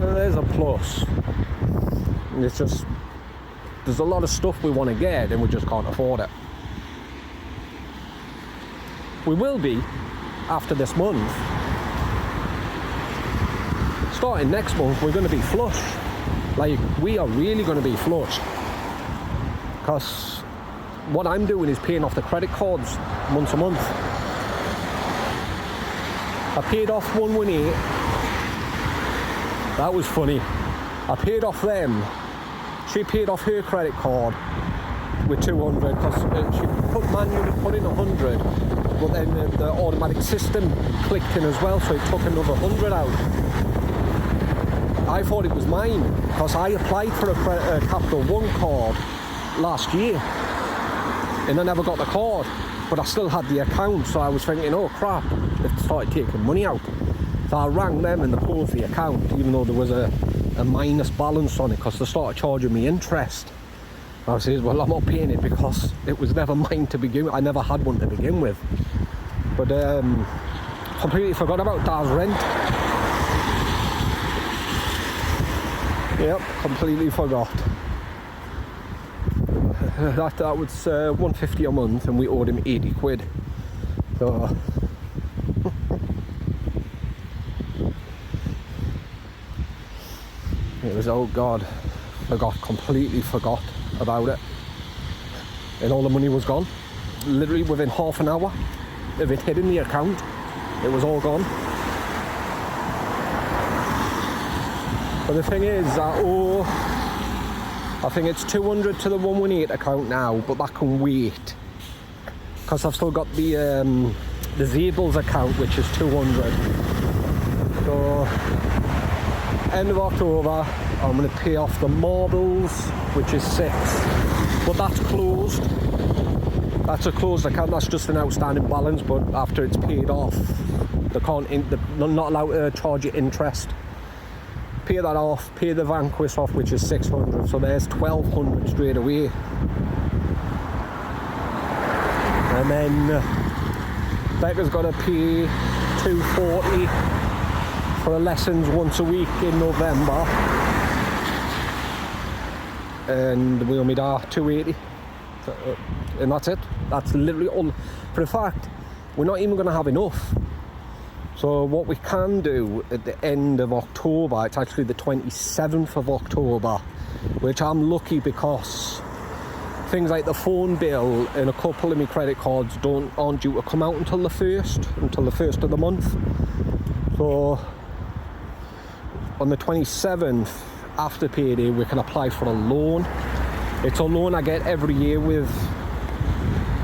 There's a plus. It's just there's a lot of stuff we want to get and we just can't afford it. We will be after this month. Starting next month, we're going to be flush. Like, we are really going to be flush. Because what I'm doing is paying off the credit cards month to month. I paid off 118. That was funny. I paid off them. She paid off her credit card with 200 because she manually put in 100, but then the automatic system clicked in as well, so it took another 100 out. I thought it was mine because I applied for a Capital One card last year and I never got the card, but I still had the account, so I was thinking, oh crap, they've started taking money out. So I rang them and they closed the account, even though there was a minus balance on it, because they started charging me interest. I said, well, I'm not paying it because it was never mine to begin with. I never had one to begin with. But completely forgot about Dad's rent. Yep, completely forgot. That was 150 a month and we owed him 80 quid. So it was, oh God, completely forgot about it. And all the money was gone. Literally within half an hour of it hitting the account, it was all gone. But the thing is, I think it's 200 to the 118 account now, but that can wait. Because I've still got the Zables account, which is 200. So, end of October, I'm going to pay off the Marbles, which is 6. But that's closed. That's a closed account, that's just an outstanding balance, but after it's paid off, they're not allowed to charge you interest. Pay that off, pay the Vanquish off, which is 600, so there's 1200 straight away. And then Becca's got to pay 240 for the lessons once a week in November, and we owe me that 280, and that's it. That's literally all. For a fact, we're not even going to have enough. So what we can do at the end of October, it's actually the 27th of October, which I'm lucky because things like the phone bill and a couple of my credit cards aren't due to come out until the 1st of the month. So on the 27th, after payday, we can apply for a loan. It's a loan I get every year with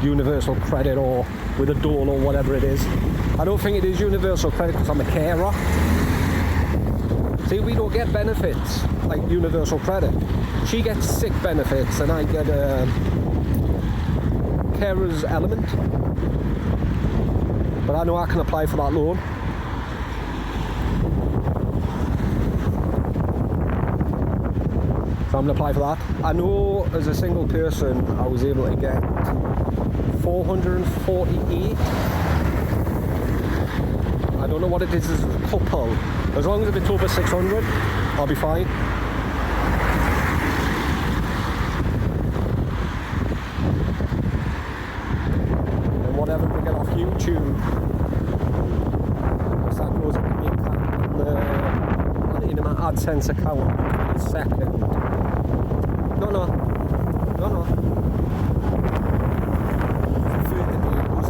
Universal Credit or with a Dole or whatever it is. I don't think it is Universal Credit because I'm a carer. See, we don't get benefits like Universal Credit. She gets sick benefits and I get a carer's element. But I know I can apply for that loan. So I'm going to apply for that. I know as a single person I was able to get 448. I don't know what it is as a couple. As long as it's over 600, I'll be fine. And whatever we get off YouTube, that goes into the account in my AdSense account in a second. No.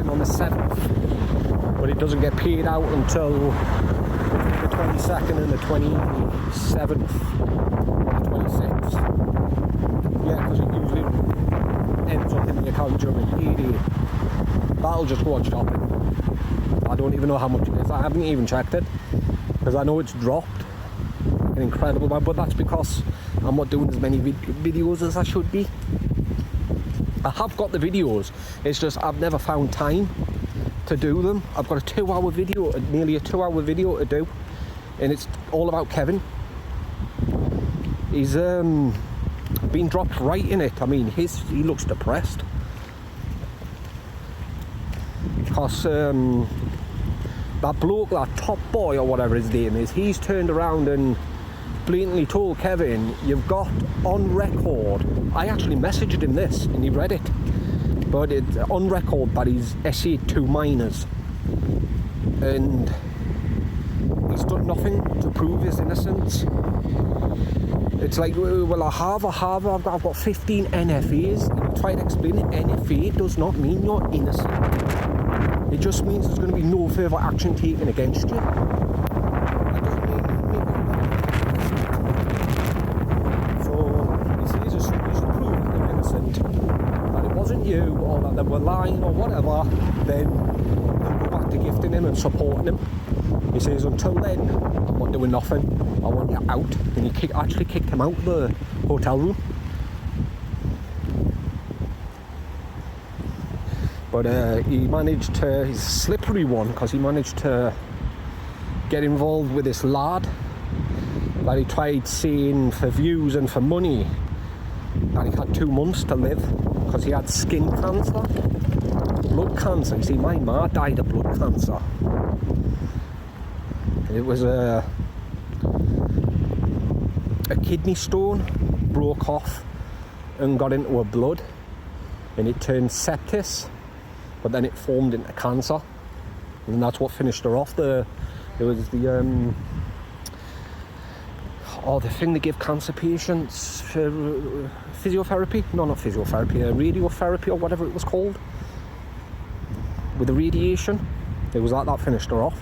On the 7th, but it doesn't get paid out until the 22nd and the 27th or the 26th. Yeah, because it usually ends up in the account during payday. That'll just go on shopping. I don't even know how much it is. I haven't even checked it because I know it's dropped an incredible amount, but that's because I'm not doing as many videos as I should be. I have got the videos, it's just I've never found time to do them. I've got a 2-hour video, nearly a 2-hour video to do, and it's all about Kevin. He's been dropped right in it. I mean, he looks depressed. Because that bloke, that top boy or whatever his name is, he's turned around and blatantly told Kevin, you've got on record, I actually messaged him this and he read it, but it's on record that he's essayed 2 minors and he's done nothing to prove his innocence. It's like, well, I've got 15 NFAs. You try to explain it. NFA does not mean you're innocent. It just means there's going to be no further action taken against you. That doesn't mean so he says as soon as you prove that they're innocent, that it wasn't you, or that they were lying or whatever, then they'll go back to gifting him and supporting him. He says, until then, I'm not doing nothing. I want you out. And he actually kicked him out of the hotel room. But he managed to, he's a slippery one, because he managed to get involved with this lad that he tried saying for views and for money that he had 2 months to live because he had skin cancer, blood cancer. You see, my ma died of blood cancer. It was a kidney stone broke off and got into her blood, and it turned sepsis, but then it formed into cancer, and that's what finished her off. It was the thing they give cancer patients for physiotherapy. No, not physiotherapy, radiotherapy or whatever it was called, with the radiation. It was like that finished her off.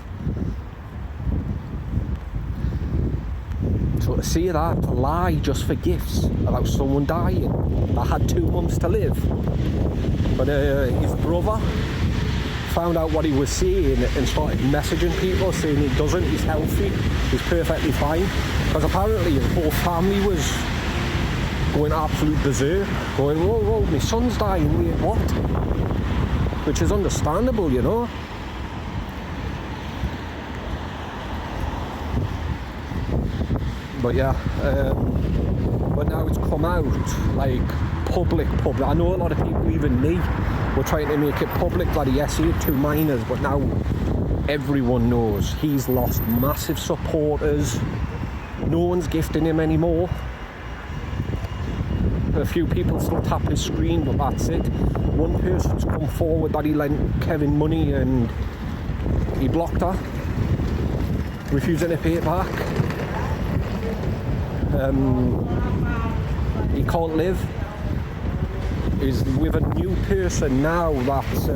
So to see that, to lie just for gifts about someone dying that had 2 months to live. But his brother found out what he was saying and started messaging people saying he doesn't, he's healthy, he's perfectly fine. Because apparently his whole family was going absolute berserk, going, whoa, my son's dying, wait, what? Which is understandable, you know. But yeah, but now it's come out like public. I know a lot of people, even me, were trying to make it public that he essayed 2 minors, but now everyone knows he's lost massive supporters. No one's gifting him anymore. A few people still tap his screen, but that's it. One person's come forward that he lent Kevin money and he blocked her, refusing to pay it back. He can't live. He's with a new person now that's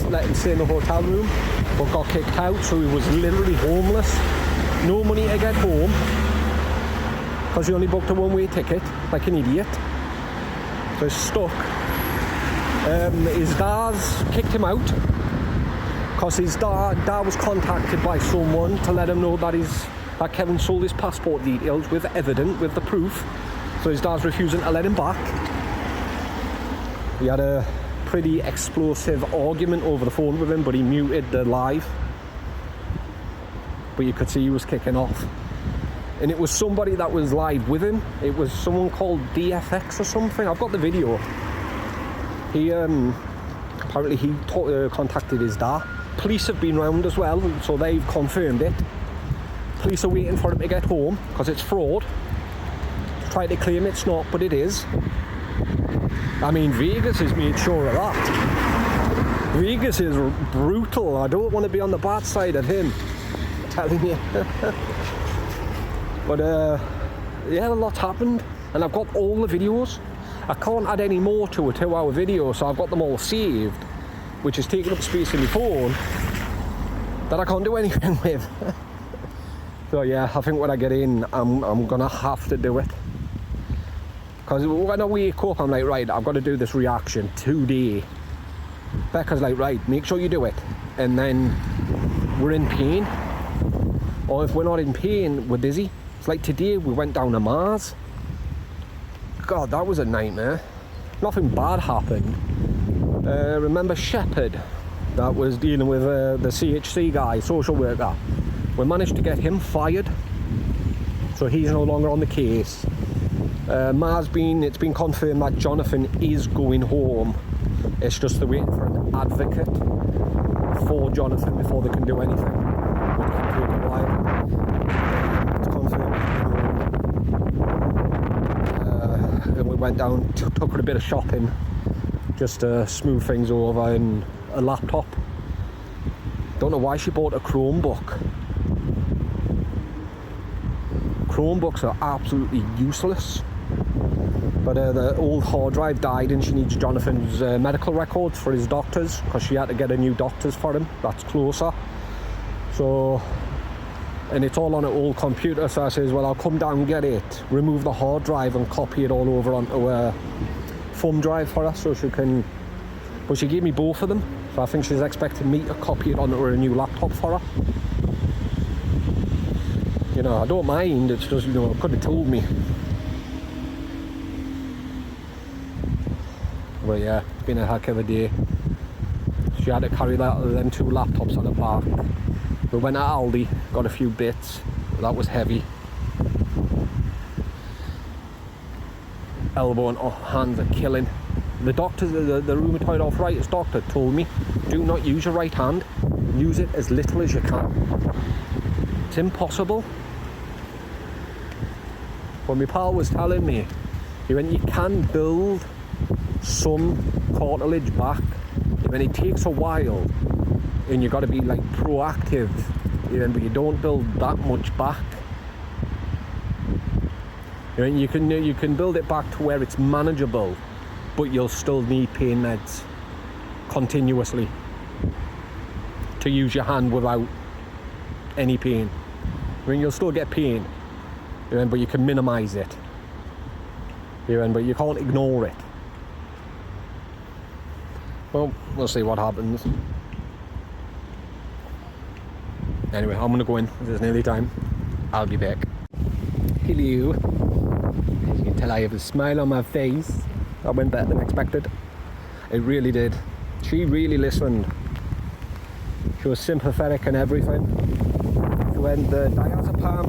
let him stay in the hotel room, but got kicked out, so he was literally homeless. No money to get home, because he only booked a one-way ticket, like an idiot. So he's stuck. His dad's kicked him out, because his dad was contacted by someone to let him know that that Kevin sold his passport details with evidence, with the proof. So his dad's refusing to let him back. He had a pretty explosive argument over the phone with him, but he muted the live. But you could see he was kicking off. And it was somebody that was live with him. It was someone called DFX or something. I've got the video. He apparently he contacted his dad. Police have been round as well, so they've confirmed it. Police are waiting for him to get home because it's fraud. Try to claim it's not, but it is. I mean, Vegas has made sure of that. Vegas is brutal. I don't want to be on the bad side of him, I'm telling you. But yeah, a lot's happened, and I've got all the videos. I can't add any more to a 2-hour video, so I've got them all saved, which is taking up space in my phone that I can't do anything with. So yeah, I think when I get in, I'm gonna have to do it. Because when I wake up, I'm like, right, I've got to do this reaction today. Becca's like, right, make sure you do it. And then we're in pain. Or if we're not in pain, we're busy. It's like today, we went down to Mars. God, that was a nightmare. Nothing bad happened. Remember Shepherd, that was dealing with the CHC guy, social worker. We managed to get him fired, so he's no longer on the case. It's been confirmed that Jonathan is going home. It's just they're waiting for an advocate for Jonathan before they can do anything, which can take a while. It's confirmed he's going home. went down, took her a bit of shopping, just to smooth things over, and a laptop. Don't know why she bought a Chromebook. Chromebooks are absolutely useless. But the old hard drive died and she needs Jonathan's medical records for his doctors, because she had to get a new doctor's for him that's closer. So, and it's all on an old computer, so I says, well, I'll come down and get it, remove the hard drive and copy it all over onto a thumb drive for her so she can, but she gave me both of them, so I think she's expecting me to copy it onto her new laptop for her. You know, I don't mind, it's just, you know, could have told me. But yeah, it's been a heck of a day. She had to carry them 2 laptops on her back. We went to Aldi, got a few bits. That was heavy. Elbow and hands are killing. The doctor, the rheumatoid arthritis doctor told me, do not use your right hand. Use it as little as you can. It's impossible. But my pal was telling me, he went, you can build some cartilage back. When it takes a while, and you've got to be like proactive, but you don't build that much back. You can build it back to where it's manageable, but you'll still need pain meds continuously to use your hand without any pain. You'll still get pain, but you can minimize it. But you can't ignore it. Well, we'll see what happens. Anyway, I'm gonna go in. It's nearly time. I'll be back. Hello. As you can tell, I have a smile on my face. That went better than expected. It really did. She really listened. She was sympathetic and everything. She went, the diazepam,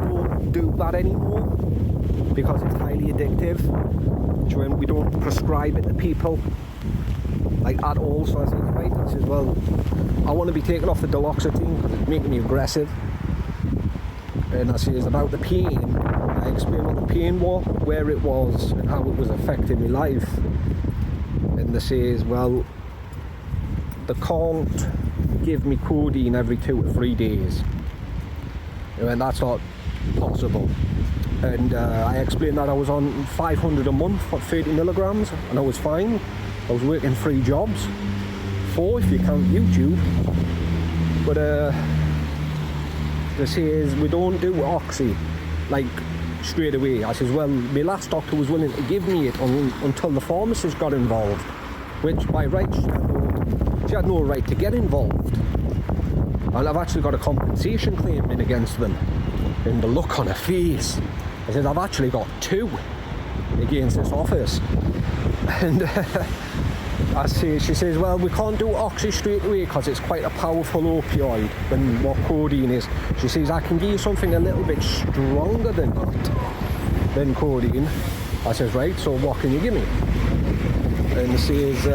we don't do that anymore because it's highly addictive. She went, we don't prescribe it to people. Like at all, so I said, right, I said, well, I want to be taken off the duloxetine because it's making me aggressive. And I says, about the pain, I explained what the pain was, where it was, and how it was affecting my life. And they says, well, they can't give me codeine every 2 or 3 days. And that's not possible. And I explained that I was on 500 a month for 30 milligrams, and I was fine. I was working 3 jobs, 4 if you count YouTube. But they says we don't do oxy like straight away. I says, well, my last doctor was willing to give me it until the pharmacist got involved, which by right she had no right to get involved. And I've actually got a compensation claim in against them. And the look on her face, I said, I've actually got 2 against this office. And she says, well, we can't do oxy straight away because it's quite a powerful opioid than what codeine is. She says, I can give you something a little bit stronger than that, than codeine. I says, right, so what can you give me? And she says,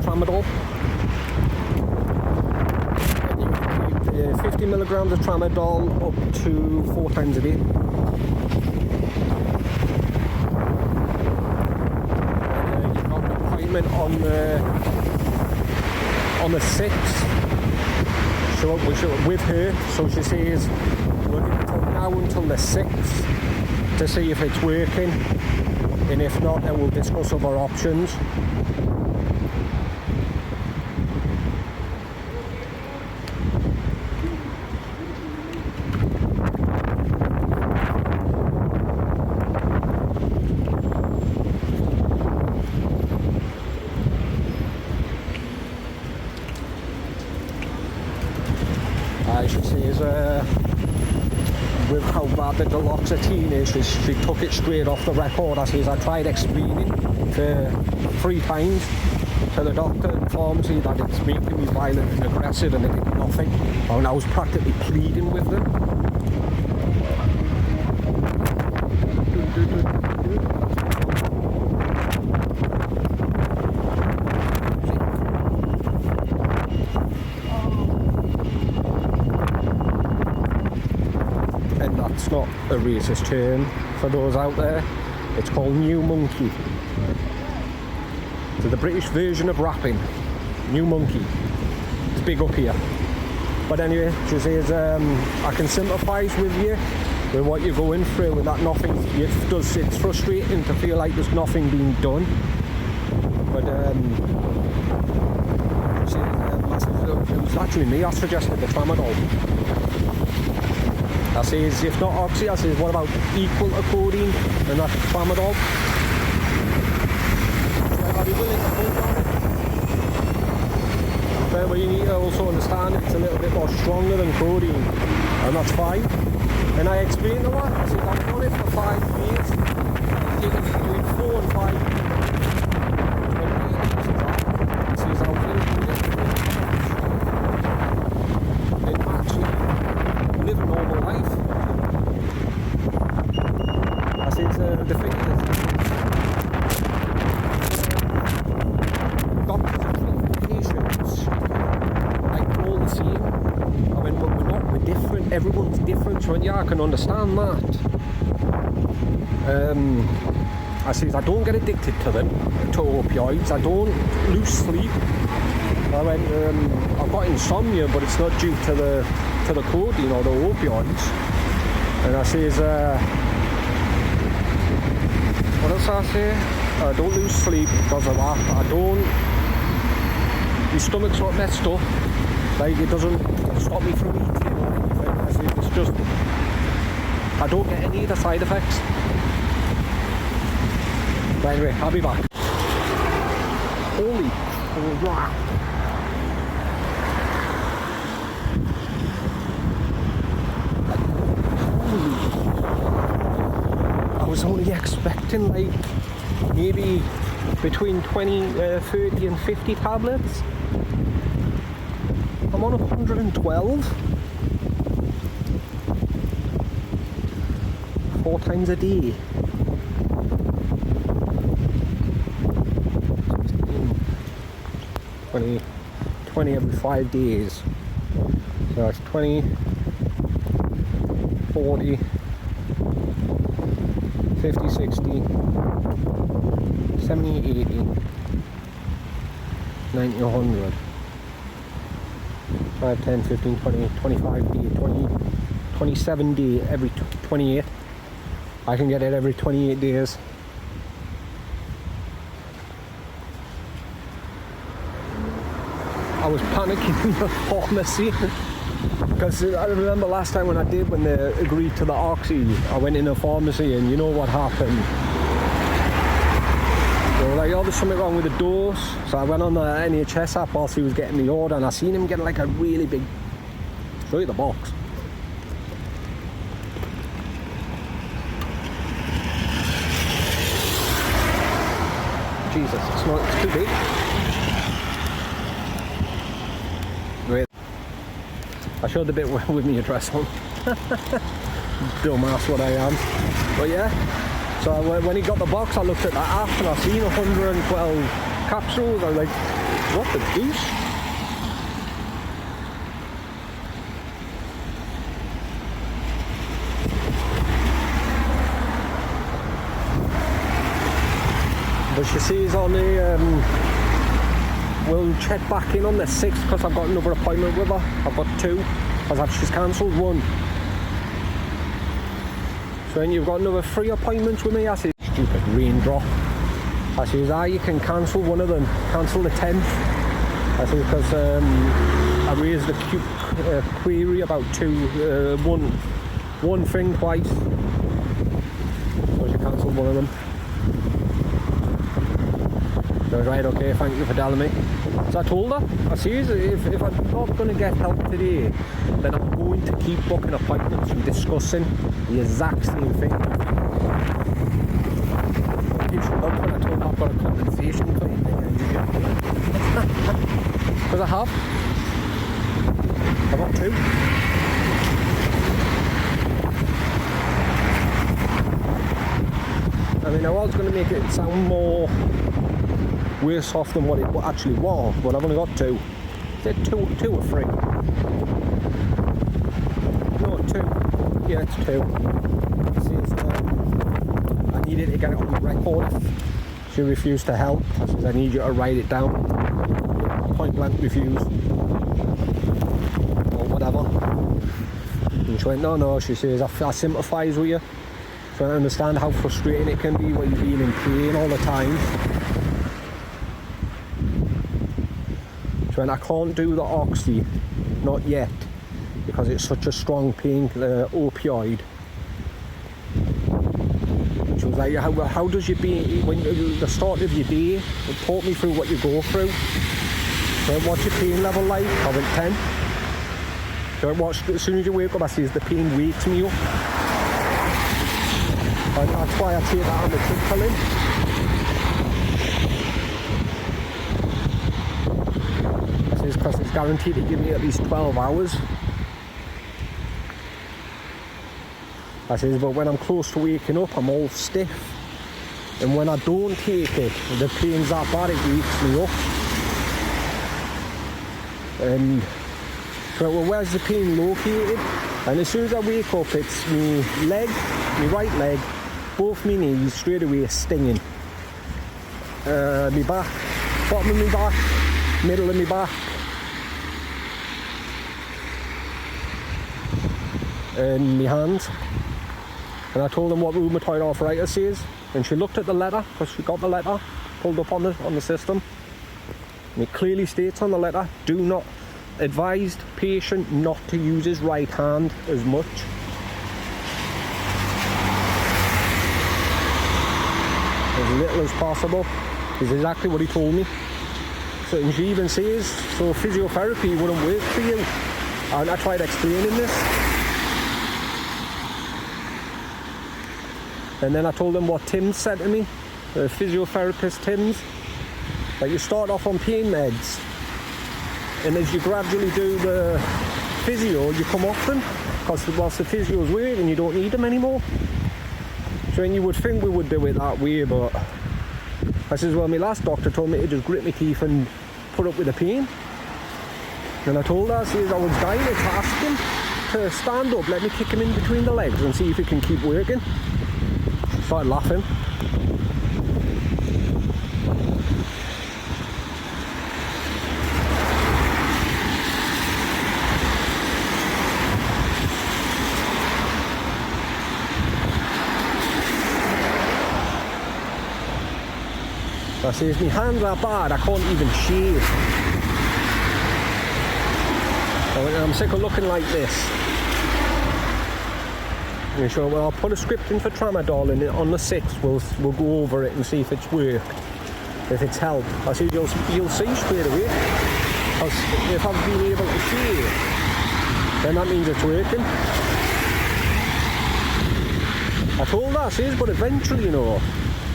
tramadol. 50 milligrams of tramadol up to 4 times a day. On the 6th, so with her, so she says we'll give it till now until the 6th to see if it's working, and if not, then we'll discuss other options. She says with how bad the duloxetine is, she took it straight off the record. I says, I tried explaining for 3 times to the doctor and pharmacy that it's making me violent and aggressive, and it did nothing. And I was practically pleading with them. And that's not a racist term for those out there. It's called New Monkey. So the British version of rapping. New Monkey. It's big up here. But anyway, she says, I can sympathise with you with what you're going through and that nothing, it's frustrating to feel like there's nothing being done. But she it was actually me that suggested the tramadol. I says, if not oxy, I says, what about equal to codeine and that's tramadol? So I'll be willing to hold on it. But you need to also understand it's a little bit more stronger than codeine, and that's fine. And I explained to her, I said, I've done it for 5 years, I've taken between 4 and 5 years. She says, I'll and actually live a normal life. I said, the thing is, doctors and treating patients, like, we're all the same. I mean, but we're not, we're different, everyone's different, so yeah, I can understand that. I says, I don't get addicted to them, to opioids, I don't lose sleep. I went, I've got insomnia, but it's not due to the codeine or the opioids. And I says, what else I say? I don't lose sleep because of that. I don't, my stomach's not messed up. Like, it doesn't stop me from eating or anything. I say, it's just, I don't get any of the side effects. But anyway, I'll be back. Holy crap. I was only expecting like maybe between 30 and 50 tablets. I'm on 112. 4 times a day. 20 every 5 days. So that's 20, 40, 50, 60, 70, 80, 90, 100. 5, 10, 15, 20, 25 day, 20, 27 day, every 28. I can get it every 28 days. I was panicking in the pharmacy because I remember last time when they agreed to the oxy, I went in a pharmacy and you know what happened. They were like, oh, there's something wrong with the dose. So I went on the NHS app whilst he was getting the order and I seen him getting like a really big, show you the box. Jesus, it's too big. Wait. I showed the bit with my address on. Dumbass what I am. But yeah, so when he got the box, I looked at the app and I seen 112 capsules. I was like, what the deuce? But she says on the we'll check back in on the 6th because I've got another appointment with her. I've got 2 because she's cancelled 1. So then you've got another 3 appointments with me. I said, stupid raindrop. I said, you can cancel one of them. Cancel the 10th. I said, because I raised a query about one thing twice. So she cancelled one of them. So I was right, okay, thank you for telling me. So I told her, I says, if I'm not going to get help today, then I'm going to keep booking appointments and discussing the exact same thing. People should love when I told her I've got a compensation claim. Because I have. I've got 2. I mean, I was going to make it sound more worse off than what it actually was, but I've only got 2. Is it 2 or 3? No, 2. Yeah, it's 2. It says, I needed to get it on record. She refused to help. I said, I need you to write it down. Point blank refuse. Or whatever. And she went, no, she says, I sympathise with you. So I understand how frustrating it can be when you're being in pain all the time. She went, I can't do the oxy, not yet, because it's such a strong pain opioid. She was like, how does you be, when the start of your day, talk me through what you go through. So what's your pain level like? I went 10. So as soon as you wake up, I says, the pain wakes me up. And that's why I take that amitriptyline. I says, because it's guaranteed to give me at least 12 hours. I says, but when I'm close to waking up, I'm all stiff. And when I don't take it, the pain's that bad, it wakes me up. And so, well, where's the pain located? And as soon as I wake up, it's my leg, my right leg, both my knees straight away stinging. My back, bottom of my back, middle of my back. And my hands. And I told them what rheumatoid arthritis is. And she looked at the letter, because she got the letter pulled up on the system. And it clearly states on the letter, do not advised patient not to use his right hand as much. As little as possible is exactly what he told me. So, and she even says, so physiotherapy wouldn't work for you. And I tried explaining this. And then I told them what Tim said to me, the physiotherapist Tim's. Like, you start off on pain meds, and as you gradually do the physio, you come off them, because whilst the physio's working, you don't need them anymore. So then you would think we would do it that way, but I says, well, my last doctor told me to just grit my teeth and put up with the pain. And I told her, I says, I was dying to ask him to stand up, let me kick him in between the legs and see if he can keep working. She started laughing. I says, my hands are bad, I can't even shave. I'm sick of looking like this. And she went, well, I'll put a script in for tramadol, and on the 6th we'll go over it and see if it's worked, if it's helped. I said, you'll see straight away. Because if I've been able to shave, then that means it's working. I told her, I says, but eventually, you know,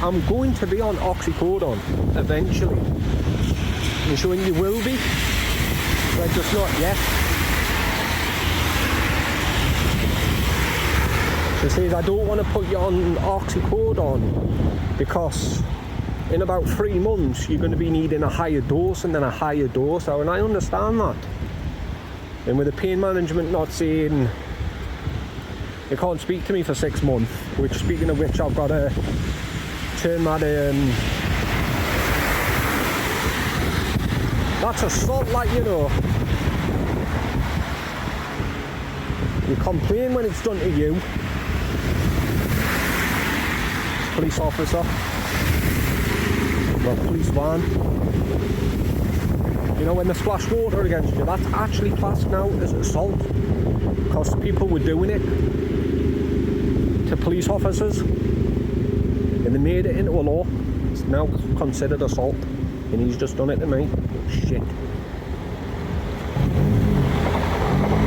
I'm going to be on oxycodone eventually. I'm showing you will be, but just not yet. She says, I don't want to put you on oxycodone because in about 3 months you're going to be needing a higher dose and then a higher dose. And I understand that. And with the pain management not saying you can't speak to me for 6 months, which, speaking of which, I've got to turn that that's assault, like, you know. You complain when it's done to you. Police officer, well, police van. You know, when they splash water against you, that's actually classed now as assault, because people were doing it to police officers. And they made it into a law. It's now considered assault. And he's just done it to me. Shit.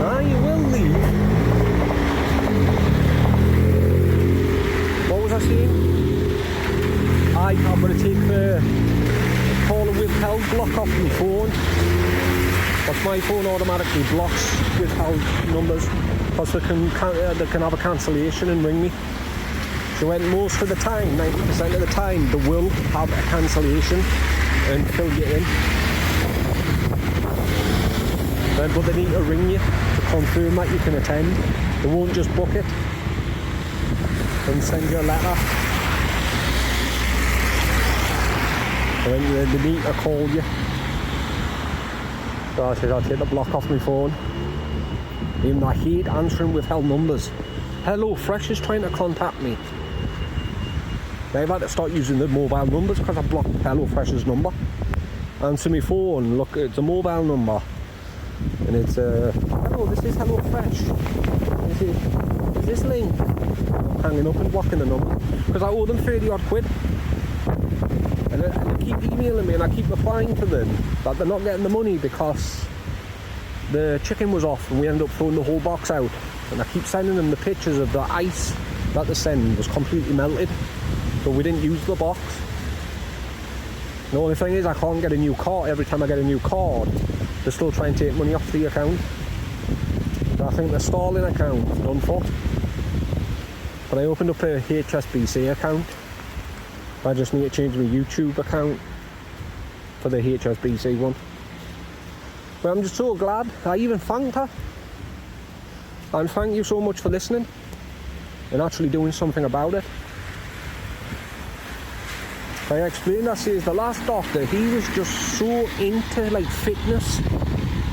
Ah, you will leave. What was I saying? I'm going to take the caller withheld block off my phone. But my phone automatically blocks withheld numbers, because they can have a cancellation and ring me. So when most of the time, 90% of the time, they will have a cancellation and fill you in. But they need to ring you to confirm that you can attend. They won't just book it and send you a letter. And then the meter called you. So I said I'll take the block off my phone. Even though I hate answering withheld numbers. HelloFresh is trying to contact me. They've had to start using the mobile numbers because I blocked HelloFresh's number. Answer my phone, look, it's a mobile number. And it's, hello, this is HelloFresh. Is this Link? Hanging up and blocking the number. Because I owe them 30 odd quid. And they keep emailing me and I keep replying to them that they're not getting the money because the chicken was off and we ended up throwing the whole box out. And I keep sending them the pictures of the ice that they send was completely melted. So we didn't use the box. The only thing is I can't get a new card. Every time I get a new card, they're still trying to take money off the account. So I think the Starling account is done for. But I opened up a HSBC account. I just need to change my YouTube account for the HSBC one. But I'm just so glad. I even thanked her. And thank you so much for listening and actually doing something about it. I explained, I says the last doctor, he was just so into like fitness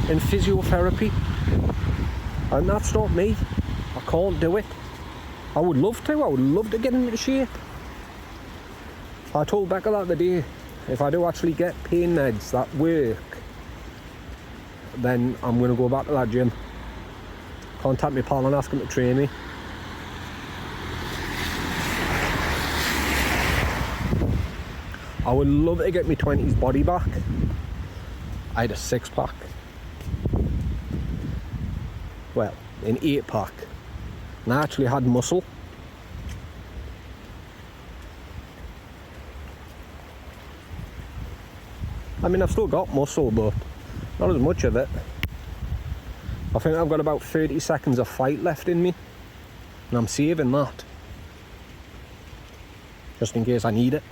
and physiotherapy. And that's not me. I can't do it. I would love to. I would love to get into shape. I told Becca that the day, if I do actually get pain meds that work, then I'm going to go back to that gym. Contact my pal and ask him to train me. I would love to get my 20s body back. I had a 6-pack. Well, an 8-pack. And I actually had muscle. I mean, I've still got muscle, but not as much of it. I think I've got about 30 seconds of fight left in me. And I'm saving that. Just in case I need it.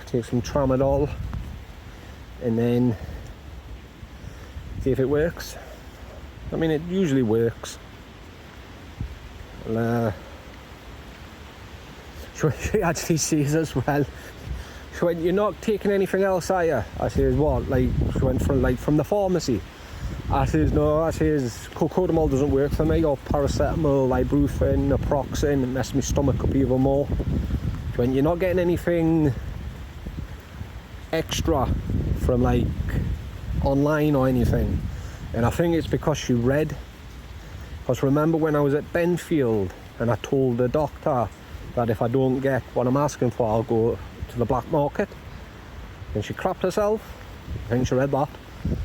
Take some tramadol. And then see if it works. I mean, it usually works. She actually says as well, she went, "You're not taking anything else, are you?" I says, "What?" Like, she went from the pharmacy. I says, "No," I says, "Cocodamol doesn't work for me, or paracetamol, ibuprofen, naproxen, it messed my stomach up even more." She went, "You're not getting anything extra from like online or anything." And I think it's because she read. Because remember when I was at Benfield and I told the doctor that if I don't get what I'm asking for, I'll go to the black market. And she crapped herself. I think she read that.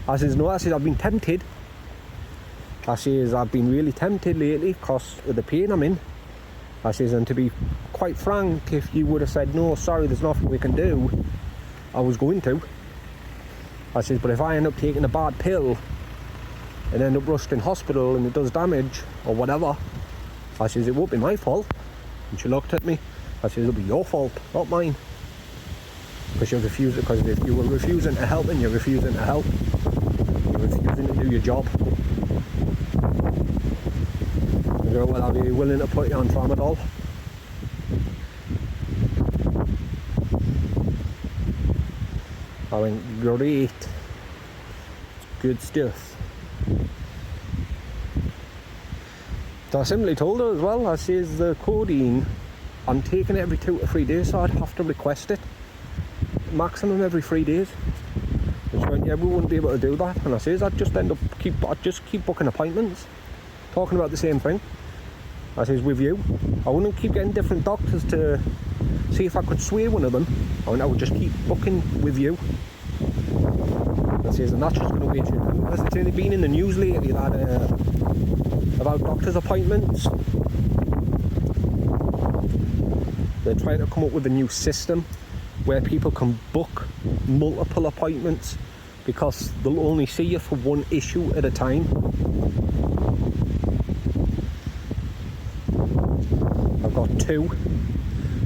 I says, "No," I says, "I've been tempted." I says, "I've been really tempted lately because of the pain I'm in." I says, "And to be quite frank, if you would have said, 'No, sorry, there's nothing we can do,' I was going to." I says, "But if I end up taking a bad pill and end up rushed in hospital and it does damage or whatever," I says, "it won't be my fault." And she looked at me. I says, "It'll be your fault, not mine. Because you're refusing. Because if you were refusing to help, and you're refusing to help, you're refusing to do your job." I go, "Well, I'll be willing to put you on tramadol." I went, "Great. Good stuff." So I simply told her as well, I says, "The codeine, I'm taking it every 2 to 3 days, so I'd have to request it. Maximum every 3 days." And she went, "Yeah, we wouldn't be able to do that." And I says, I'd just keep booking appointments, talking about the same thing. I says, "With you. I wouldn't keep getting different doctors to see if I could sway one of them. I would just keep booking with you." I says, "And that's just going to waste your time." Because it's only been in the news lately that about doctor's appointments. They're trying to come up with a new system where people can book multiple appointments because they'll only see you for one issue at a time. I've got 2.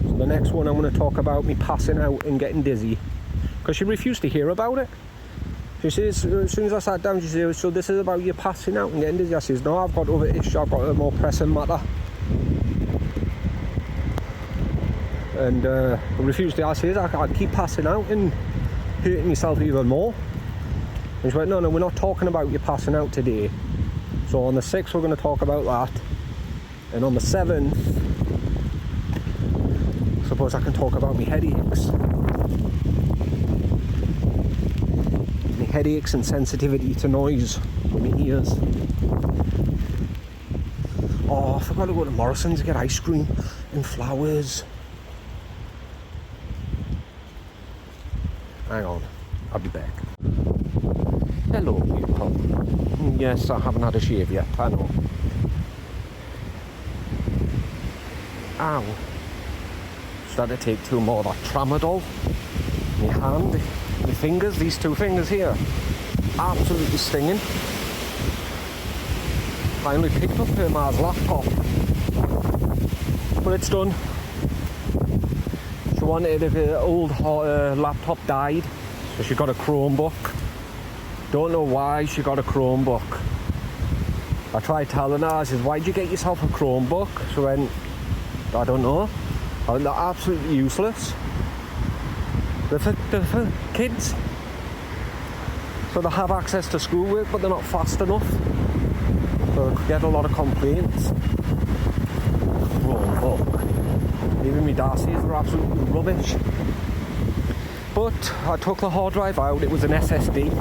So the next one I'm going to talk about me passing out and getting dizzy, because she refused to hear about it. She says, as soon as I sat down, she says, "So this is about you passing out and getting dizzy?" I says, "No, I've got other issues, I've got a more pressing matter." and I refused to ask her. I'd keep passing out and hurting myself even more. And she went, no, we're not talking about you passing out today. So on the 6th we're going to talk about that, and on the 7th I suppose I can talk about my headaches. My headaches and sensitivity to noise with my ears. Oh, I forgot to go to Morrison's to get ice cream and flowers. Hang on, I'll be back. Hello, people. Yes, I haven't had a shave yet, I know. Ow. Just had to take 2 more of that tramadol. My hand, my fingers, these 2 fingers here, absolutely stinging. I only picked up her ma's laptop, but it's done. She wanted if her old laptop died, so she got a Chromebook. Don't know why she got a Chromebook. I tried telling her, I said, why'd you get yourself a Chromebook? She went, I don't know. They're absolutely useless. They're for kids. So they have access to schoolwork, but they're not fast enough. So they get a lot of complaints. Chromebook. Even my Darcy's were absolutely rubbish. But I took the hard drive out, it was an SSD.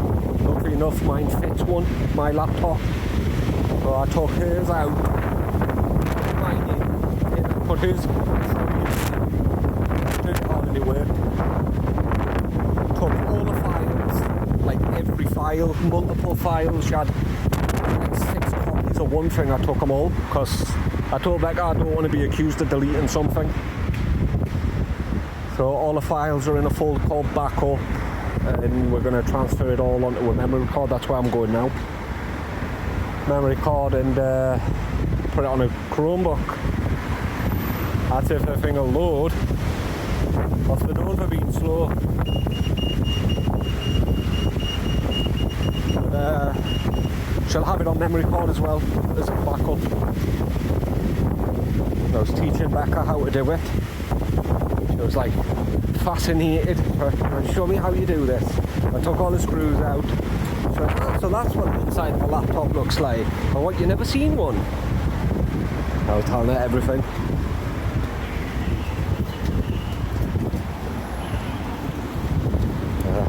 Luckily enough, mine fits one, my laptop. So I took hers out, mine in, put hers, did hardly work. Took all the files, like every file, multiple files. She had like 6 copies of one thing. I took them all because I told Becca I don't want to be accused of deleting something. So all the files are in a folder called backup, and we're going to transfer it all onto a memory card. That's where I'm going now. Memory card, and put it on a Chromebook. That's if the thing will load. Because they're known for being slow. But she'll have it on memory card as well as a backup. I was teaching Becca how to do it. She was like fascinated. Show me how you do this. I took all the screws out. So that's what the inside of a laptop looks like. Oh, what, you never seen one? I was telling her everything.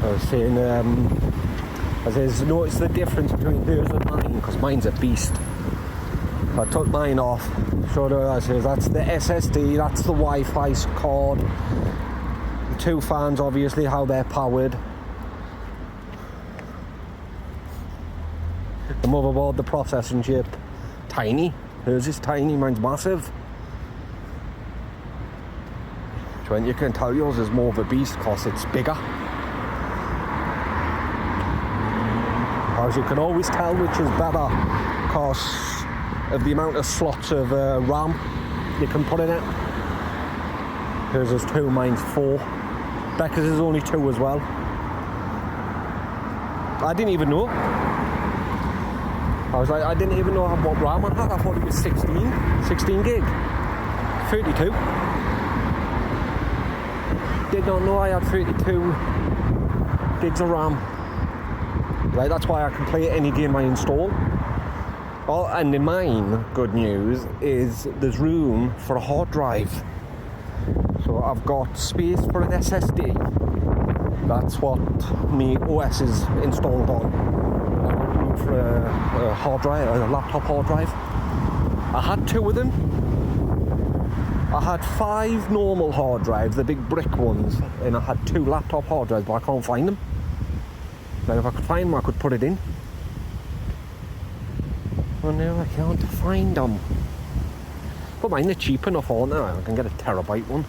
I was saying, I says, notice the difference between hers and mine, because mine's a beast. I took mine off, showed her, I says, that's the SSD, that's the Wi-Fi cord. The 2 fans, obviously, how they're powered. The motherboard, the processing chip, tiny. Hers is tiny, mine's massive. So you can tell yours is more of a beast because it's bigger. As you can always tell which is better because of the amount of slots of RAM you can put in it. Hers is 2, mine's 4. Becca's is only 2 as well. I didn't even know. I didn't even know what RAM I had. I thought it was 16 gig. 32. Did not know I had 32 gigs of RAM. Right, that's why I can play any game I install. Oh, and in mine, good news, is there's room for a hard drive. So I've got space for an SSD. That's what my OS is installed on. I've got room for a hard drive, a laptop hard drive. I had 2 of them. I had 5 normal hard drives, the big brick ones, and I had 2 laptop hard drives, but I can't find them. Now if I could find them, I could put it in. Well, now I can't find them. But mine are cheap enough, aren't they? I can get a terabyte one.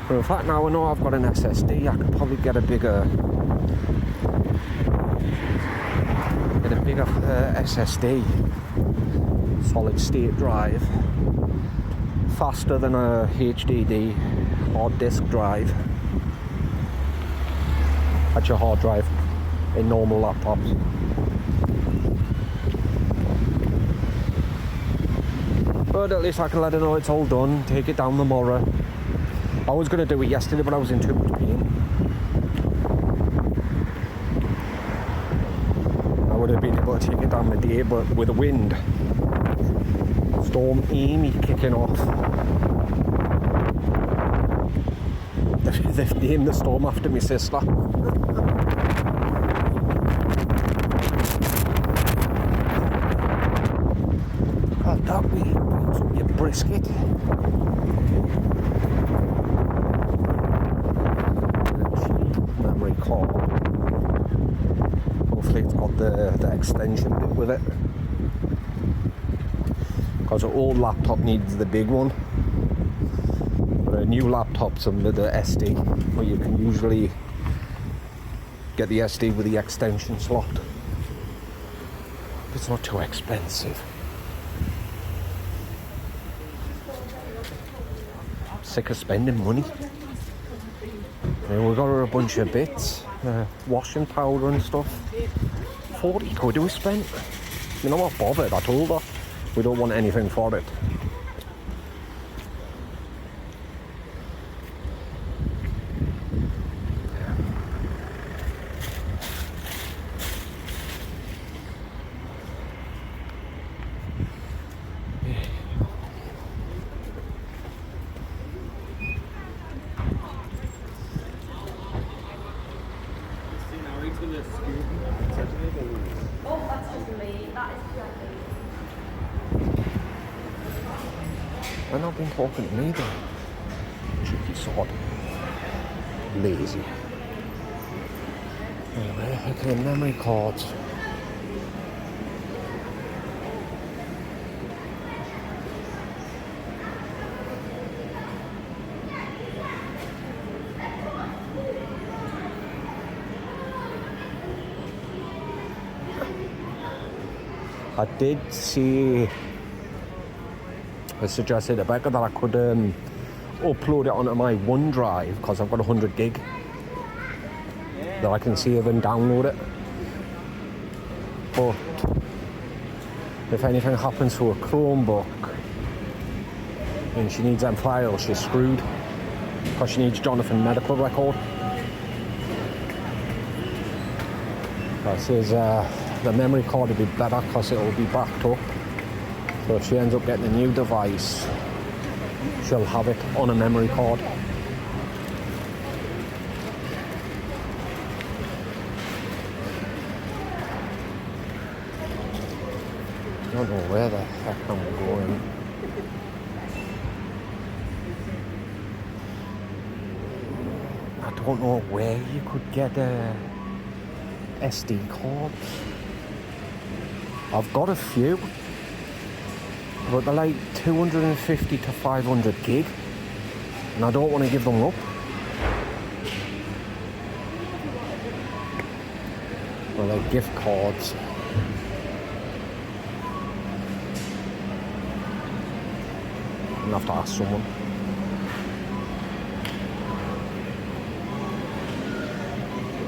But in fact, now I know I've got an SSD, I could probably get a bigger SSD, solid state drive, faster than a HDD hard disk drive. That's your hard drive in normal laptops. But at least I can let her know it's all done, take it down tomorrow. I was going to do it yesterday, but I was in too much pain. I would have been able to take it down the day, but with the wind, Storm Amy kicking off. They've named the storm after my sister. Oh, that way, your brisket. Memory card. Hopefully it's got the extension bit with it. Because an old laptop needs the big one. But a new laptop's under the SD, where you can usually get the SD with the extension slot. It's not too expensive. Sick of spending money. We got her a bunch of bits, washing powder and stuff. 40 quid we spent. You know what, bothered, I told her. We don't want anything for it. They're not been talking to me though. Cheeky sod. Lazy. Anyway, okay, memory cards. I did see, I suggested to Becca that I could upload it onto my OneDrive because I've got 100 gig that I can save and download it. But if anything happens to a Chromebook and she needs them files, she's screwed because she needs Jonathan medical record. That says the memory card will be better because it will be backed up. So if she ends up getting a new device, she'll have it on a memory card. I don't know where the heck I'm going. I don't know where you could get SD cards. I've got a few, but they're like 250 to 500 gig, and I don't want to give them up. Or like gift cards. I'm gonna have to ask someone.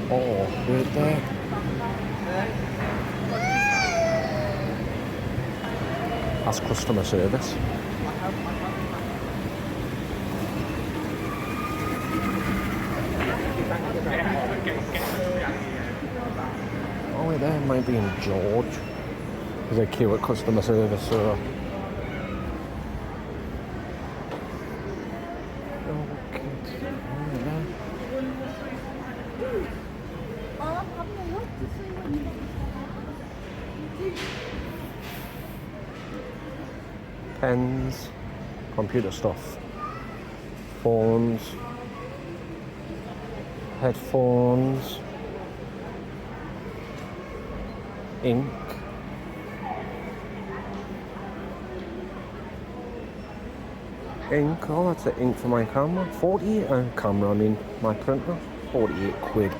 Oh, right there. That's customer service. Oh, wait there, might be in George. There's a queue at customer service, so... Pens, computer stuff, phones, headphones, ink, oh that's the ink for my camera, 48, camera I mean, my printer, 48 quid,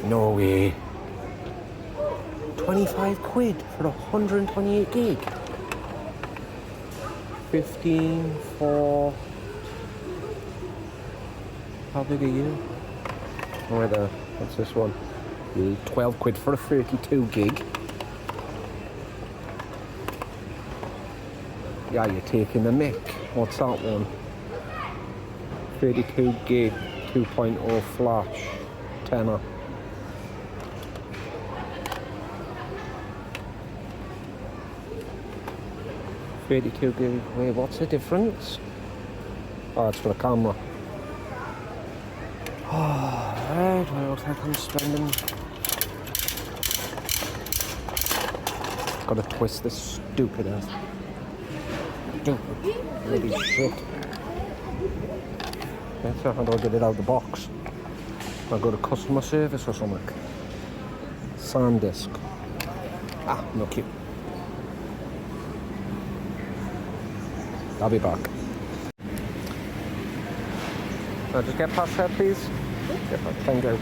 no way, 25 quid for 128 gig. 15 for... How big are you? Oh, wait there. What's this one? 12 quid for a 32 gig. Yeah, you're taking the mick. What's that one? 32 gig, 2.0 flash, tenner. $32 gig. Wait, what's the difference? Oh, it's for the camera. Oh, right, what else I can spending? Gotta twist this stupid ass. Stupid bloody shit. That's how do I get it out of the box? I go to customer service or something. SanDisk. Ah, no cute. I'll be back. Just get past there, please. Get past. Thank you.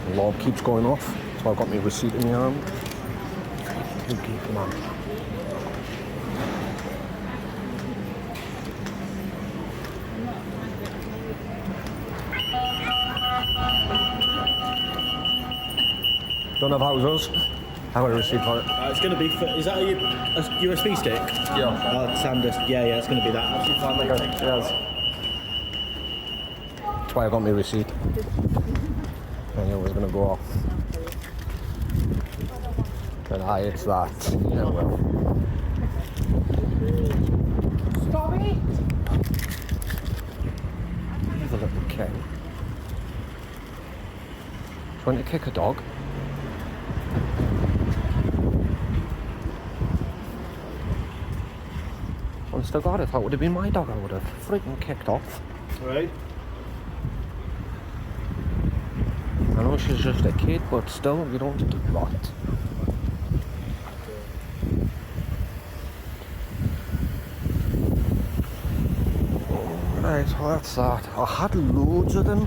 The alarm keeps going off, so I've got my receipt in my hand. Come on. Don't have houses. I have a receipt for it. It's going to be. Is that a USB stick? Yeah. SanDisk. Yeah, it's going to be that. Absolutely fine. Okay. Yes. That's why I got my receipt. I knew it was going to go off. And it's that. Yeah, well. Stop it! Here's a little king. Trying to kick a dog. Honest to God, if that would have been my dog, I would have freaking kicked off. Right. I know she's just a kid, but still, you don't do that. Right, well that's that. I had loads of them.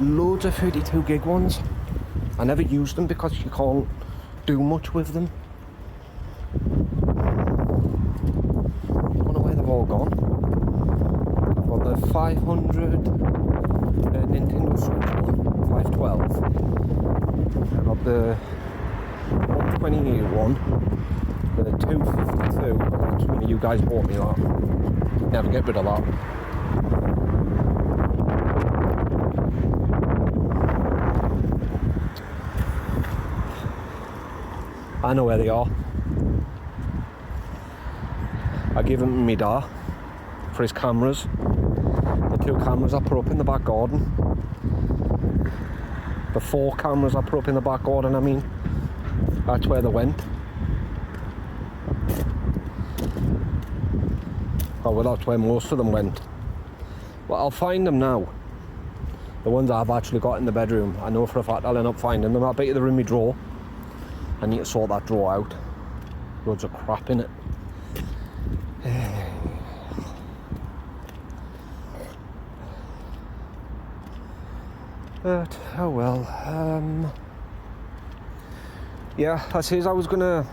Loads of 32 gig ones. I never used them because you can't do much with them. I wonder where they've all gone. For the 500 Nintendo Switch one, 512. I got the 128 one, the 252, that's when you guys bought me that. Never get rid of that. I know where they are. I gave them to me dad for his cameras. The 2 cameras I put up in the back garden. The 4 cameras I put up in the back garden, I mean. That's where they went. Oh, well, that's where most of them went. Well, I'll find them now. The ones I've actually got in the bedroom. I know for a fact I'll end up finding them. I bet you they're in my drawer. I need to sort that drawer out. Loads of crap in it. But, oh well. Yeah, I says I was gonna...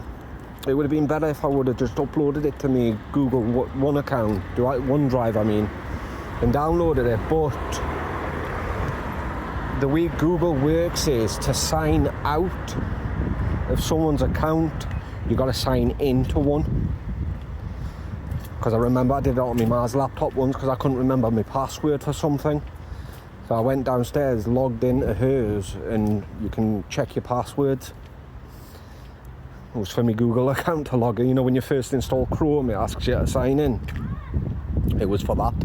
It would have been better if I would have just uploaded it to me Google One account, OneDrive I mean, and downloaded it, but the way Google works is to sign out of someone's account, you got to sign into one. Because I remember I did it on my Ma's laptop once because I couldn't remember my password for something. So I went downstairs, logged into hers, and you can check your passwords. It was for my Google account to log in. You know, when you first install Chrome, it asks you to sign in. It was for that.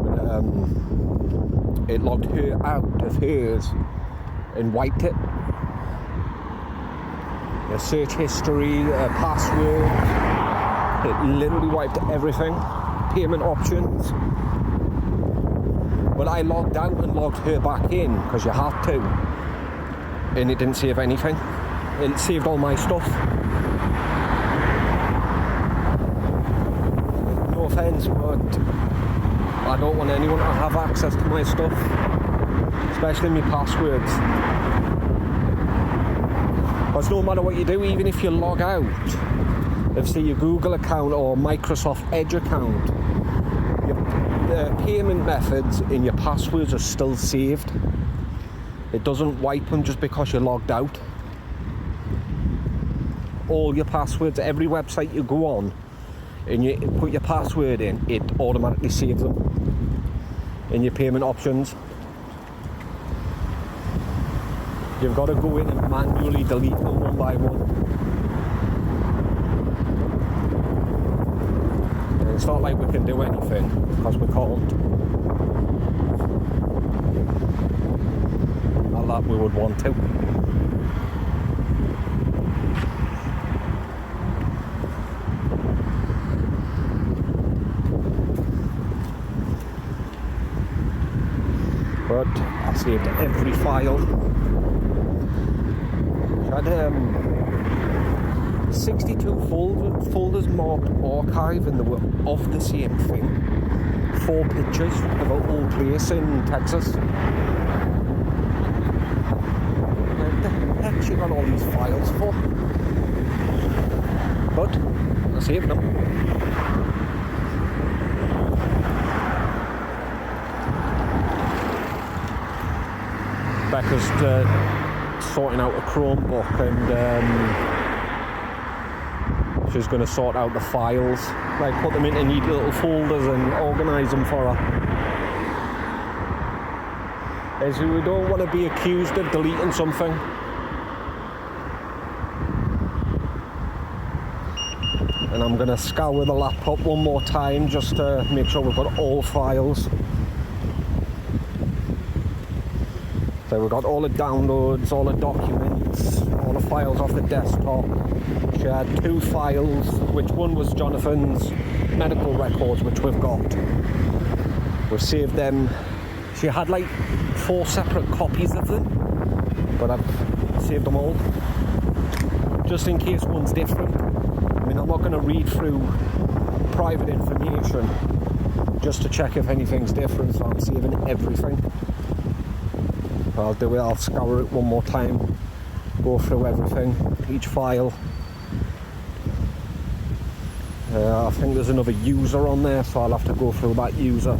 But, it logged her out of hers and wiped it. The search history, the password, it literally wiped everything. Payment options. But I logged out and logged her back in because you had to. And it didn't save anything. It saved all my stuff. No offence, but I don't want anyone to have access to my stuff, especially my passwords. Because no matter what you do, even if you log out of say your Google account or Microsoft Edge account, payment methods in your passwords are still saved. It doesn't wipe them just because you're logged out. All your passwords, every website you go on and you put your password in, it automatically saves them in your payment options. You've got to go in and manually delete them one by one. And it's not like we can do anything, because we can't. Not that we would want to. But I saved every file. I had 62 folders marked archive, and they were of the same thing. 4 pictures of an old place in Texas. What the heck she got all these files for? But I saved them. Becca's sorting out a Chromebook, and she's going to sort out the files, like put them into neat little folders and organise them for her. As we don't want to be accused of deleting something. And I'm going to scour the laptop one more time just to make sure we've got all files. So we've got all the downloads, all the documents, all the files off the desktop. She had 2 files, which one was Jonathan's medical records, which we've got. We've saved them. She had like 4 separate copies of them, but I've saved them all. Just in case one's different. I mean, I'm not going to read through private information just to check if anything's different, so I'm saving everything. I'll do it, I'll scour it one more time, go through everything, each file. I think there's another user on there, so I'll have to go through that user.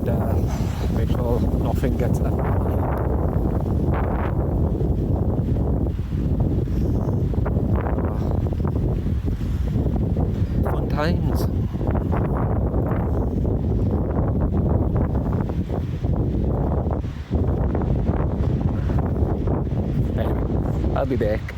And make sure nothing gets left behind. Fun times. I'll be back.